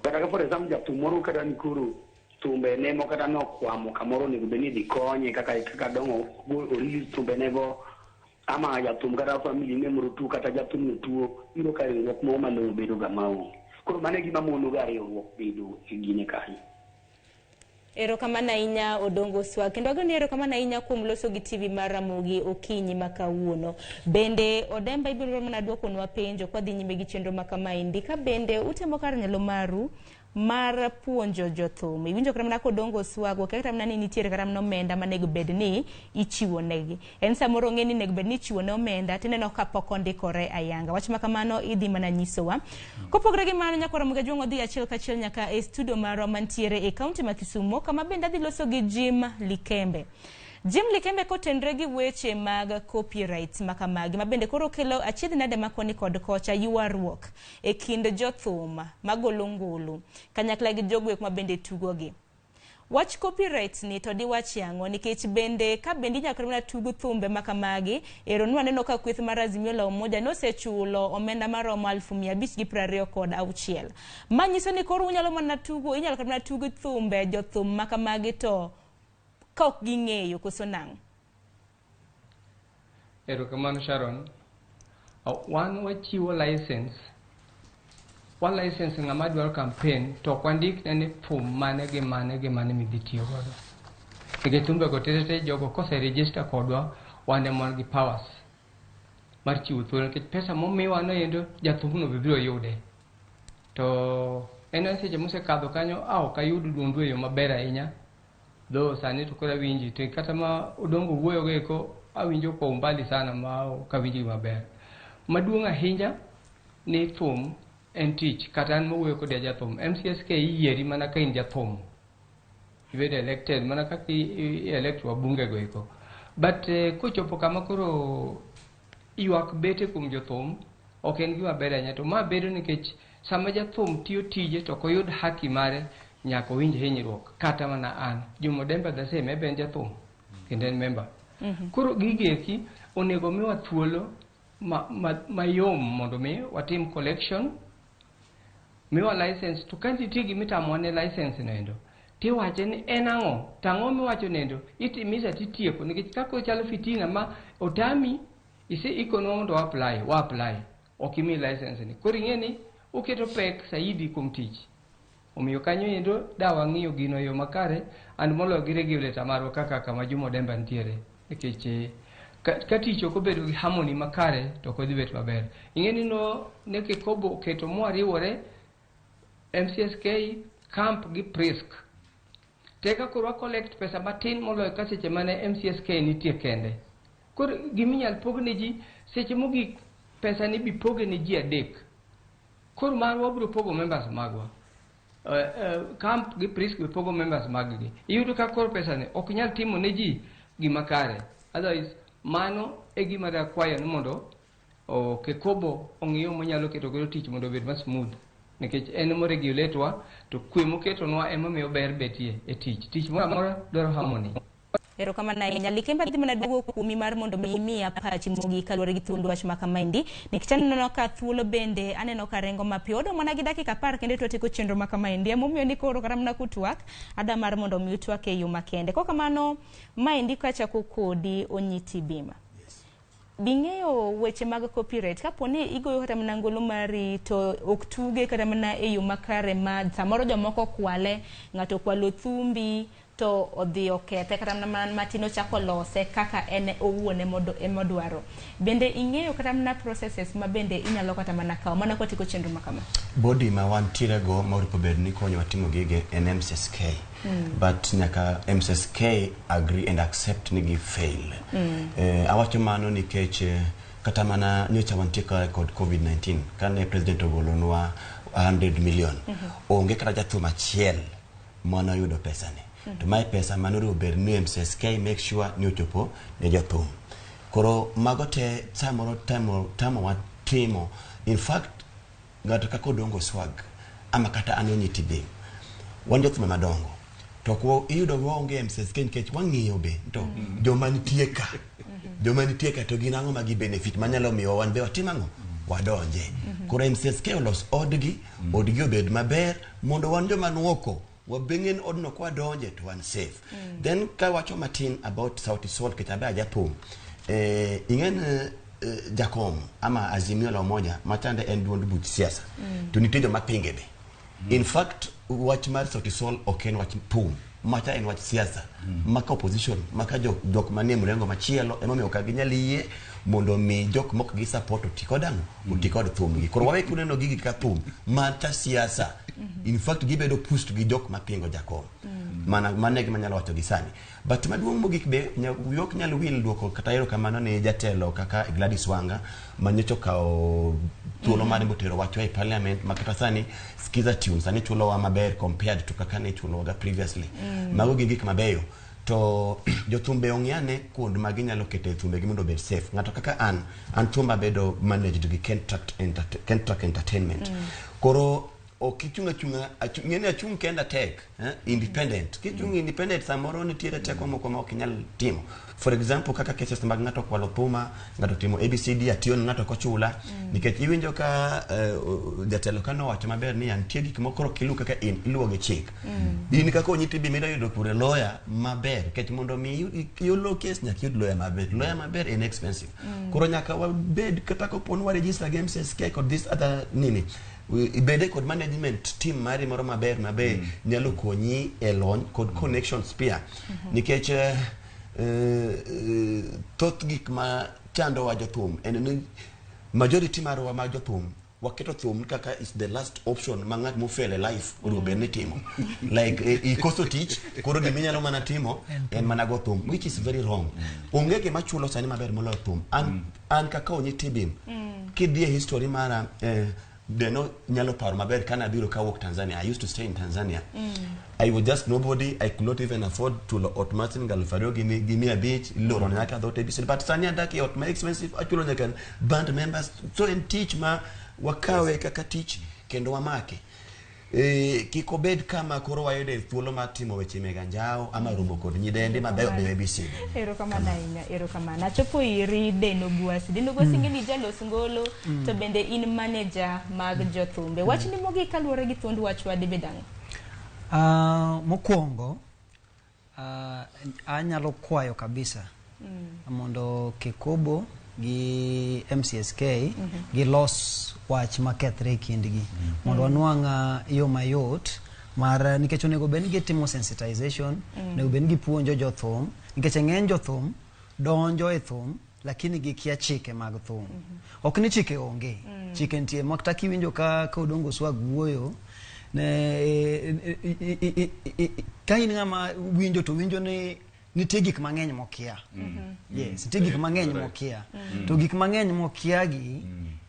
kata ka for example jathum moro kata ni koro thumbe ne mo kata nokwamo kamoro nego bed ni dhi konye kaka dongo orili thumbe nego ama jathum kata family member tu kata jathum no tuo iro ka riwruok mo malo bedo ga maonge koro mane gima mono ga riwruok bedo e gine kanyo. Erokamano ahinya Odongo Swag kendo agoni erokamano ahinya kuom loso gi TV mar Ramogi okinyi ma kawuono bende Odemba ibiro mana dwokonwa penjo kwa dhi nyime gi chenro ma kamaendi ka bende utemo kar nyalo maru mar puonjo jothum iwinjo kata mana Odongo Swag kata mana ni nitiere kata mana omenda manego bed ni ichiwo negi en samoro ng'eni nego bed ni ichiwo ne omenda tineno ka pok ondikore ayanga wach ma kamano idhi mana nyisowa kopogre gi mano nyaka Ramogi jwong dhi achiel kachiel nyaka e studio marwa mantiere e kaunti ma Kisumu kama bende dhi loso gi Jim Likembe. Jim Likembe kotenre gi weche mag copyrights makamagi ma bende koro kelo achiedh nade makoni kod kocha yuarruok e kind jothum magolo ngulu kanyakla gi jogwek ma bende tugogi. Wach copyrights ni to di wach yango nikech bende ka bende nyaka na tugo thumbe makamagi ero nwa neno ka kweth mar Azimio la Umoja no sechulo omenda maromo 526 manyiso ni koro unyalo mana tugo inyalo kana tugo thumbe jothum makamagi to kok ging'eyo koso nang'. Erokamano Sharon. Wan wachiwo license ng'ama dwaro campaign to kwandik ne thum mane gi mane midhi tiyo godo. Ege thumbe go tete jogo kose register kodwa wan mon gi powers mar chiwo thuolo nikech pesa momiwa no endo jathum no biro yude. to en seche mosekadho kanyo ok ayudo duond weyo maber ahinya do sani to kora winji to kata ma odongo wuoyo go eko awinjo kwa umbali sana ma ok awinji maber. Maduong' ahinya ni thum en tich kata an mawuoyo kod jathum MCSK yieri mana ka in jathum ibed elected mana kaka elect wabunge go eko but kochopo kama koro ywak bete kuom jothum ok en gima ber ahinya to ma bedo nikech sama jathum tiyo tije to ok oyud haki mare nyaka owinj hinyruok kata mana an Juma Demba the same ebe en jathum kendo en member koro gigi eki onego miwa thuolo mayom mondo mi watim collection miwa license to ka nitie gimitamo ne license nendo tiwache ni en ang'o tang'o miwacho nendo itimisa titieko nikech kako chalo fitina ma otami ise ikono mondo wa apply ok imi license ni koro ing'e ni uketo pek saidi kuom tich omiyo kanyo endo dawa ng'iyo gino yo makare and moloyo gi regulator marwa kaka kama Juma Demba nitiere nikech ka tich ok obedo gi harmony makare to ok odhi bet maber. Ing'e ni no neke kobo keto mwariwore MCSK camp gi Prisk teka koro collect pesa matin moloyo ka seche mane MCSK nitie kende koro giminyal pog ne ji seche mogik pesa ni bipoge ne ji adek koro marwa biro pogo members magwa camp gi Prisk bipogo members maggi iyudo ka koro pesa ni ok nyal timo ne ji gima kare otherwise mano e gima da kwayo ni mondo ke kobo ong'iyo monyalo keto godo tich mondo obed ma smooth nikech en mo regulatwa to kwe moketonwa ema miyo ber betie e tich moro amora dwaro harmony. Erokamano ahinya likemba dhi mana duogo kuomi mar mondo mi imiya pachi mogik kaluwore gi thuond wach ma kamaendi nikech aneno ka thuolo bende aneno ka rengo mapiyo odong' mana gi dakika 10 kendo to tieko chenro ma kamaendi emomiyo ni koro kata mana kutwak ada mar mondo mi utwak e yo makende kok kamano maendi kachako kodi Onyiti Bima bing'eyo weche mag copyright kaponi igoyo kata mana ngolo mari to ok tuge kata mana e yo makare ma samoro jomoko kwale ng'ato kwalo thumbi to odhi okethe kata mana matino chako lose kaka en owuon emodwaro bende ing'eyo kata mana processes ma bende inyalo kata mana kawo mana kwa tiko chenro makama body ma wantiere go moripo bed ni konyo watimo gige en MCSK but nyaka MCSK agree and accept ni gi fail awacho mano nikech kata mana nyocha wantieka kod COVID-19 kane president ogolonwa 100 million onge kata jathum achiel mana yudo pesa ni to my pesa manoro ber ni MCSK make sure ni ochopo ne jothum koro mago te samoro tamo watimo in fact ngato kako dongo swag ama kata Onyiti Bima wan jothum madongo to ko iyudo go onge MCSK nikech wang'iyo be to joma nitie ka to ginang'o ma gi benefit manyalo miyo wan be watim ang'o wadonje koro MCSK olos odgi obed maber mondo wan joma nuoko wabengen odno kwa donje to one safe then ka wacho matin about Sauti Sol kitabe jathum ingen Jakom ama Azimio la Umoja matande en duond buch siasa to nitie joma pinge be in fact wach mar Sauti Sol ok en wach thum macha en wach siasa maka opposition maka jok manie mrengo machielo emomiyo ok ginyal yie mondo mi jok mok gi support otikodango utikod thum gi koro wawe kuneno gigi ka thum macha siasa in fact gibedo pushed gi jok mapingo Jakom mana gi manyalo wacho gi sani but maduong' mogik be yok nyalo wil duoko kata erokamano ne jatelo kaka Gladys Wanga manyocho kao thuolo mare motero wacho e parliament makata sani skiza tunes sani chulo wa maber compared to kaka ne chulo ga previously mago gik mabeyo to jothumbe ong'iyane kuond ma ginyalo kete thumbe gi mondo bed safe ng'ato kaka an thumba bedo managed gi Kentrack Entertainment koro okichunga ngene achung kenda tek independent kichung independent samoro nitiere teko moko ma ok nyal timo for example kaka cases mag ng'ato kwalo thuma ng'ato timo ABCD ation ng'ato kochula nikech iwinjo ka jatelo kano wacho maber ni antie gik moko kilu kaka iluwo gi chik in kaka Onyiti Bima yudo kure lawyer maber kech mondo mi yulo case nyaka yud lawyer maber in expensive koro nyaka wabed kata kopon wa register games SK kod this other nini ibede kod management team mari moro maber nyalo konyi e lony kod connections pia nikech thoth gik ma chando wa jothum en ni majority marwa ma jothum waketo thum kaka is the last option ma ng'at mofel e life onego bed ni timo. Like ikoso tich, koro giminyalo mana timo en mana go thum, which is very wrong. Onge gima chulo sani maber moloyo thum. An kaka onye tibim. Kidhi history mara Deno nyalo paro maber kana biro ka work Tanzania. I used to stay in Tanzania. I was just nobody. I could not even afford to automatic Galfario give me a beach. Loro nyaka dhote bisi. But Tanzania daki out my expensive. Actually nyaka band members. So in teach ma wakawe kaka teach kendo wamake. Kikobed kama koro wayode thuolo mar timo weche meganjao ama romo kod nyidende mabeyo BBC. Ero kama nachopo iri Deno Gwasi ngeni jalos ngolo to bende in manager mag Jothumbe. Wach ni mogi kaluore gi thund wach wadi bedang. Mokwongo anyalo kwayo kabisa mondo Kekobo gi MCSK gi los wach makethre kindgi mondo wanwanga yo mayot mar nikech onego bed ni timo sensitization onego bed ni puonjo jothum nikech ng'eny jothum donjo e thum lakini gikia chike mag thum ok ni chike onge chike nitie makta kiwinjo ka odongo swag wuoyo ne ka in ng'ama winjo to winjo ni nitie gik mang'eny mokia. Yes, nitie gik mang'eny mokia. To gik mang'eny mokia gi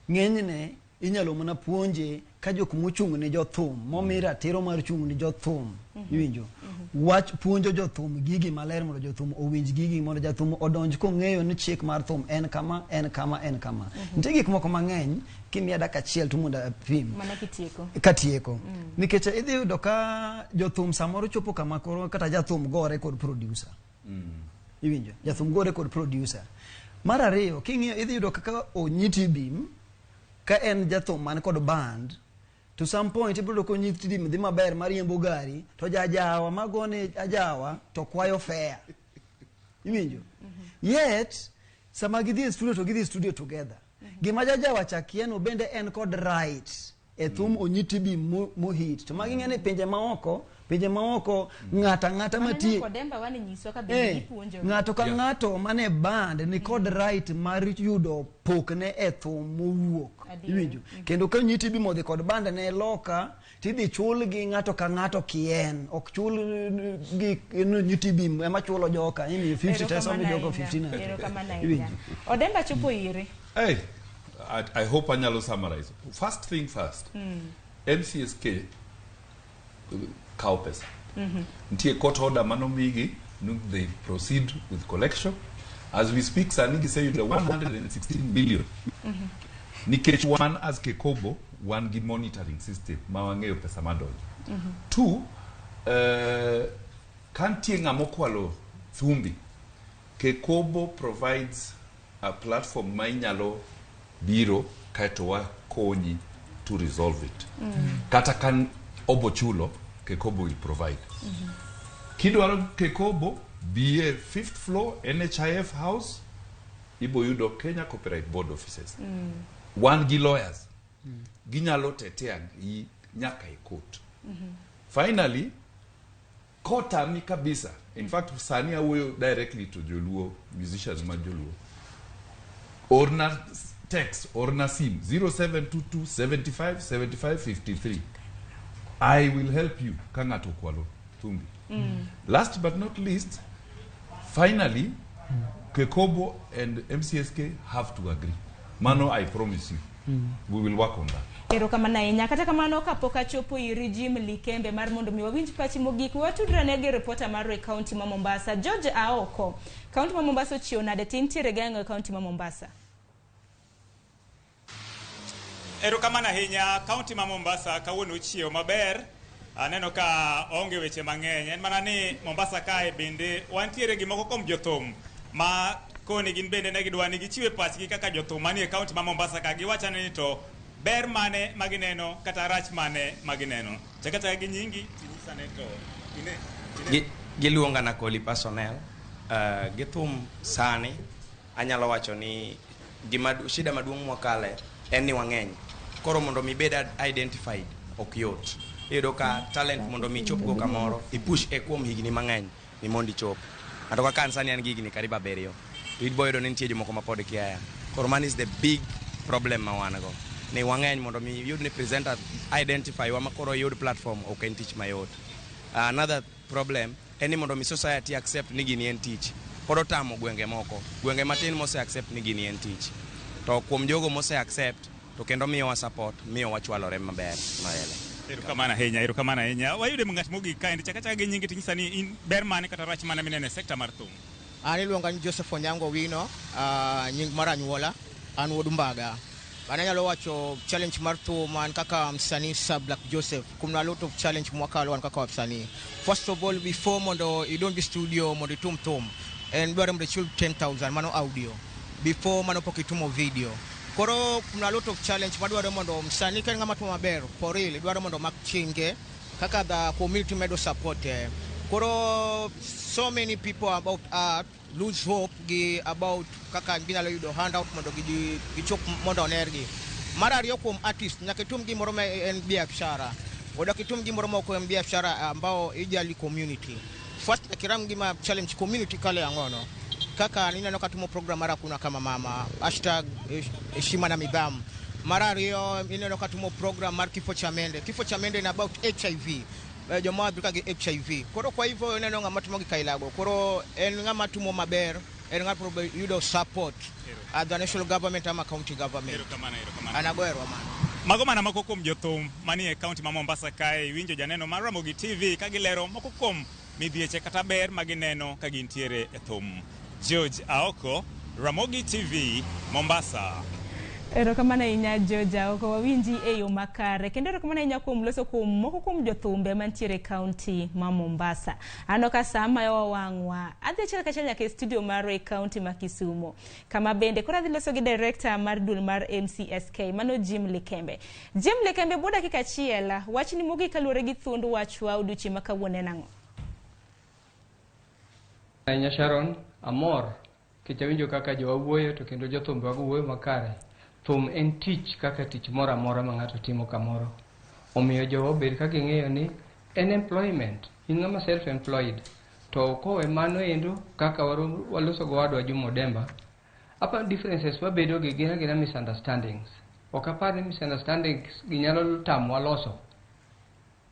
ng'enyne inyalo mana puonje ka jok mochung' ne jothum momi ratiro mar chung' ne jothum. Iwinjo wach puonjo jothum gigi maler mondo jothum owinj gigi mondo jothum odonj kong'eyo ni chik mar thum en kama. Nitie gik moko mang'eny kimiya dak achiel to mondo apim mana katieko nikech idhi yudo ka jothum samoro chopo kama koro kata jathum gore kod producer. Iwinjo jathum gore kod producer. Mar ariyo king'iyo idhi yudo kaka onyiti bim ka en jathum man kod band to some point ibiro ko nyiti bim dhi maber mariembo gari to jajawa magone ajawa to kwayo fare. Iwinjo yet sama gidhi studio to gidhi studio together. Gima jajawa chakieno bende en kod right e thum onyiti bim mohit to magi ng'ene pinje maoko ng'ata mati ng'ato ka ng'ato mane band ni kod right mar yudo pokne e thum mowuok. Iwinjo kendo ka nyiti bim odhi kod band ne loka tidhi chul gi ng'ato ka ng'ato kien ok chul gi nyiti bim ema chulo joka ini 50 pesa mi joka 15. Iwinjo Odemba chopo ire. Hey, I hope anyalo summarize. First thing first. MCSK Kaupes. Ntie court order manomigi, they proceed with collection. As we speak, Sanigi say the 116 million. Nikech one as Kekobo, one give monitoring system, mawangeo pesa madol. Two, kantie ngamokwalo thumbi. Kekobo provides a platform mainyalo biro kaito wa konyi to resolve it. Kata kan obochulo Kekobo will provide. Kidwaro Kekobo be a 5th floor NHIF house ibo yudo Kenya Copyright Board offices. One gi lawyers. Ginyalo tetea nyaka e court. Finally court ami kabisa. In fact sani awuoyo directly to Joluo musicians ma Joluo. Orna text orna sim 0722 75 75 53. I will help you kangato kwalo thumbi. Last but not least, finally Kekobo and MCSK have to agree. Mano, I promise you. We will work on that. Ero kama na inya kata kama no kapoka chopo i regime likembe mar mondo mi wawinj pachi mogik watudra nege reporter mar county ma Mombasa George Aoko. County ma Mombasa chiona de tintiere gango county ma Mombasa. Ero kama na hinya county ma Mombasa kawuono chiew maber. Aneno ka onge weche mang'eny. En mana ni Mombasa kae bende wantiere gimoko kom jothum ma koni gin bende ne gidwa ni gichiwe pachgi kaka jothum manie county ma Mombasa ka giwachane ni to ber mane magineno kata rach mane magineno. Chakata gi nyingi tinyisane to ine giluonga na Koli personnel githum sani anyalo wacho ni shida maduong' mwakale en ni wang'eny. Koro mondo mi bed identified ok yot. Iyudo ka talent mondo mi chop go kamoro ipush e kuom higni mang'eny ni mondi chop. Ato ka kansani an gigni kariba beriyo. It boy do nitie jomoko ma pod kia. Koro man is the big problem ma wan go. ni wang'eny mondo mi yud ni presenter identify wa makoro yud platform ok en tich mayot. Another problem en ni mondo mi society accept ni gini en tich. Pod otamo gwenge moko. Gwenge matin mose accept ni gini en tich. To kuom jogo mose accept to kendo miyo wa support, miyo wa chwalore maber maele. Erokamano ahinya. Wayude ng'at mogik kae chaka gi nyingi tinyisa ni in ber mane kata rach mane minene sekta mar thum. An iluonga ni Joseph Onyango Wino, nying mar anyuola, an wuod Mbaga. An anyalo wacho challenge mar thum an kaka msanii Sir Black Joseph. Kumna lot of challenge mwakalo an kaka msanii. First of all, before mondo you don't be studio mondo itum thum, and dware mondo chul 10,000 mano audio. Before mano pokitumo video. Koro kumna lot of challenge madware mondo msanii ka ngama tuma maber for real dware mondo mak chinge kaka the community medo support. Koro so many people about art lose hope about kaka binalo yudo handout mondo gichok mondo onergi. Mara ariyo kuom artist nyaka itum gimoro ma en biashara. Oda kitum gimoro ma en biashara ambao ijali community. First kiram gima challenge community kale angono. Kaka nineno katumo program mara kuna kama mama #heshima na midhamu. Mara ariyo nineno katumo program mar kifo cha mende. Kifo cha mende na about HIV. Jomaa bikage HIV. Koro kwa hivyo neno ngama tumo gikailago. Koro en ngama tumo maber, en ngama probe yudo support at the national government ama county government. Anagoero amana. Mago mana moko kuom jothum manie county ma Mombasa kae winjo janeno mar Ramogi TV kagilero moko kuom midhieche kata ber magineno kagintiere e thum. George Aoko, Ramogi TV, Mombasa. Erokamano ahinya George Aoko, wawinji e yo makare. Kendo erokamano ahinya kuom loso kuom moko kuom jothumbe mantiere county ma Mombasa. Ano ka sama yo wangwa. Adhi chal kacha nyaka studio mar county ma Kisumu. Kama bende kora adhi loso gi director mar dul mar MCSK mano Jim Likembe. Jim Likembe boda kika chiela wachni mogi kaluore gi thundu wachwa uduchi makawuone nango. Ahinya Sharon amor kichawinjo kaka jowuoyo to kendo jothumbe wuoyo makare. Thum en tich kaka tich moro amora ma ng'ato timo kamoro. Omiyo jowa bed ka ging'eyo ni en employment, in ng'ama self employed. To kowe mano endo kaka waloso go wadwa Juma Demba. Apa differences wabedo gi gina misunderstandings. Ok apar ni misunderstandings ginyalo tamwa loso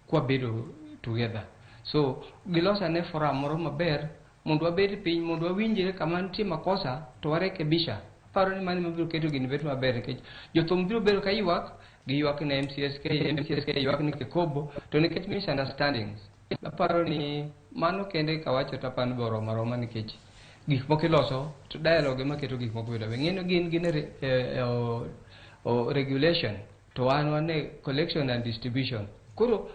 kwa bedo together. So gilosa ne forum moro maber mondo wabed piny mondo wawinjre kama nitie makosa to warekebisha. Paro ni mani mabiro keto gini bedo maber nikech jothum biro bedo ka ywak na MCSK ywak ni Kekobo to nikech misunderstandings. Paro ni mano kende kawacho tapan boro maroma nikech gik moko iloso to dialogue ma keto gik moko bedo. Ng'eno gin regulation to wane collection and distribution. Koro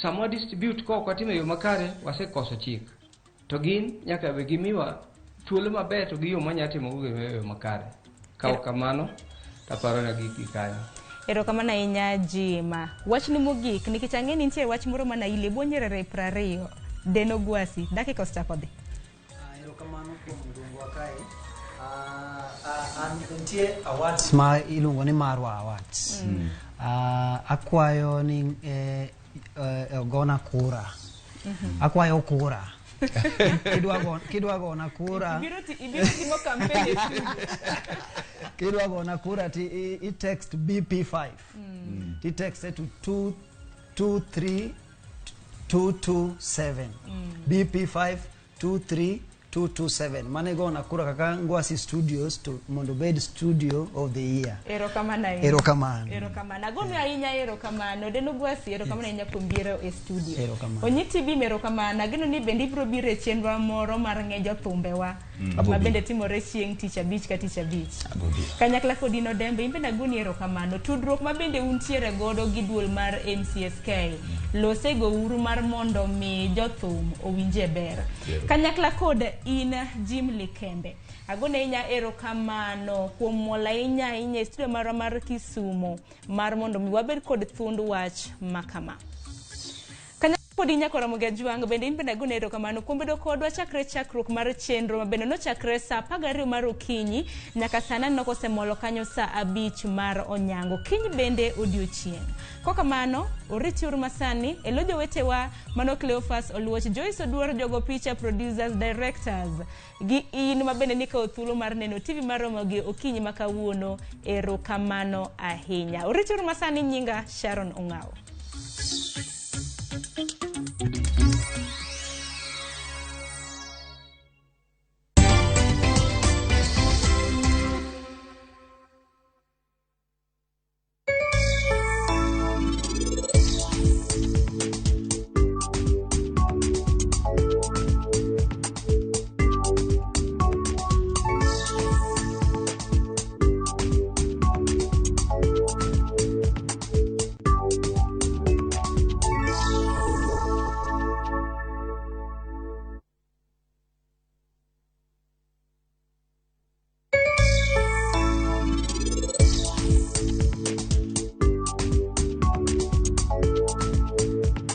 samwa distribute ko kwatime yo makare wasekoso chik. To gin nyaka be gimiwa thuolo maber to giyo manyatimo go yo makare. Kao kamano taparo na giki kanyo. Erokamano ahinya Jima. Wachni mogik nikech ang'eni nitie wach moro mana ile bonyerere 20 deno gwasi dakika ostapodhi. Erokamano kuom luongo kae. Nitie awards ma iluongo ni Marwa Awards. Akwayo ni gona kura. Akwayo kura. Kidwa gona kura. Ibiro timo campaign. Kidwa gona kura ti text BP5. Ti text to 223227. BP5 23227. Mane gona kura kaka Ngwasi Studios to mondo bed studio of the year. Erokamano. Erokamano. Agonu ahinya erokamano. Deno Ngwasi erokamano ahinya kuom biro e studio. Erokamano. Onyiti bi erokamano. Ageno ni bende ibiro biro e chenro moro mar ng'e jothumbewa. Ma bende timore chieng' tich abich ka tich abich. Kanyakla kodi no Dembe imbe nagoni erokamano. Tudruok ma bende untiere godo gi duol mar MCSK. Lose go uru mar mondo mi jothum owinje ber. Kanyakla kod in Jim Likembe. Agone inya erokamano kuom mola inya studio mar Kisumu mar mondo mi wabed kod thundu wach makama. Podi nyako Ramogi Ajwang bende in bende agone erokamano kuom bedo kodwa chakre chakruok mar chenro ma bende nochakre saa 12 mar okinyi nyaka sana nokosemolo kanyo saa 5 mar onyango kiny bende odiochieng. Kokamano oritiuru masani elo jowetewa mano Cleophas Oluoch, Joyce Oduor, jogo picha, producers, directors gi in ma bende nika othulo mar neno TV mar Ramogi okinyi makawuono. Erokamano ahinya. Oritiuru masani, nyinga Sharon Ongao.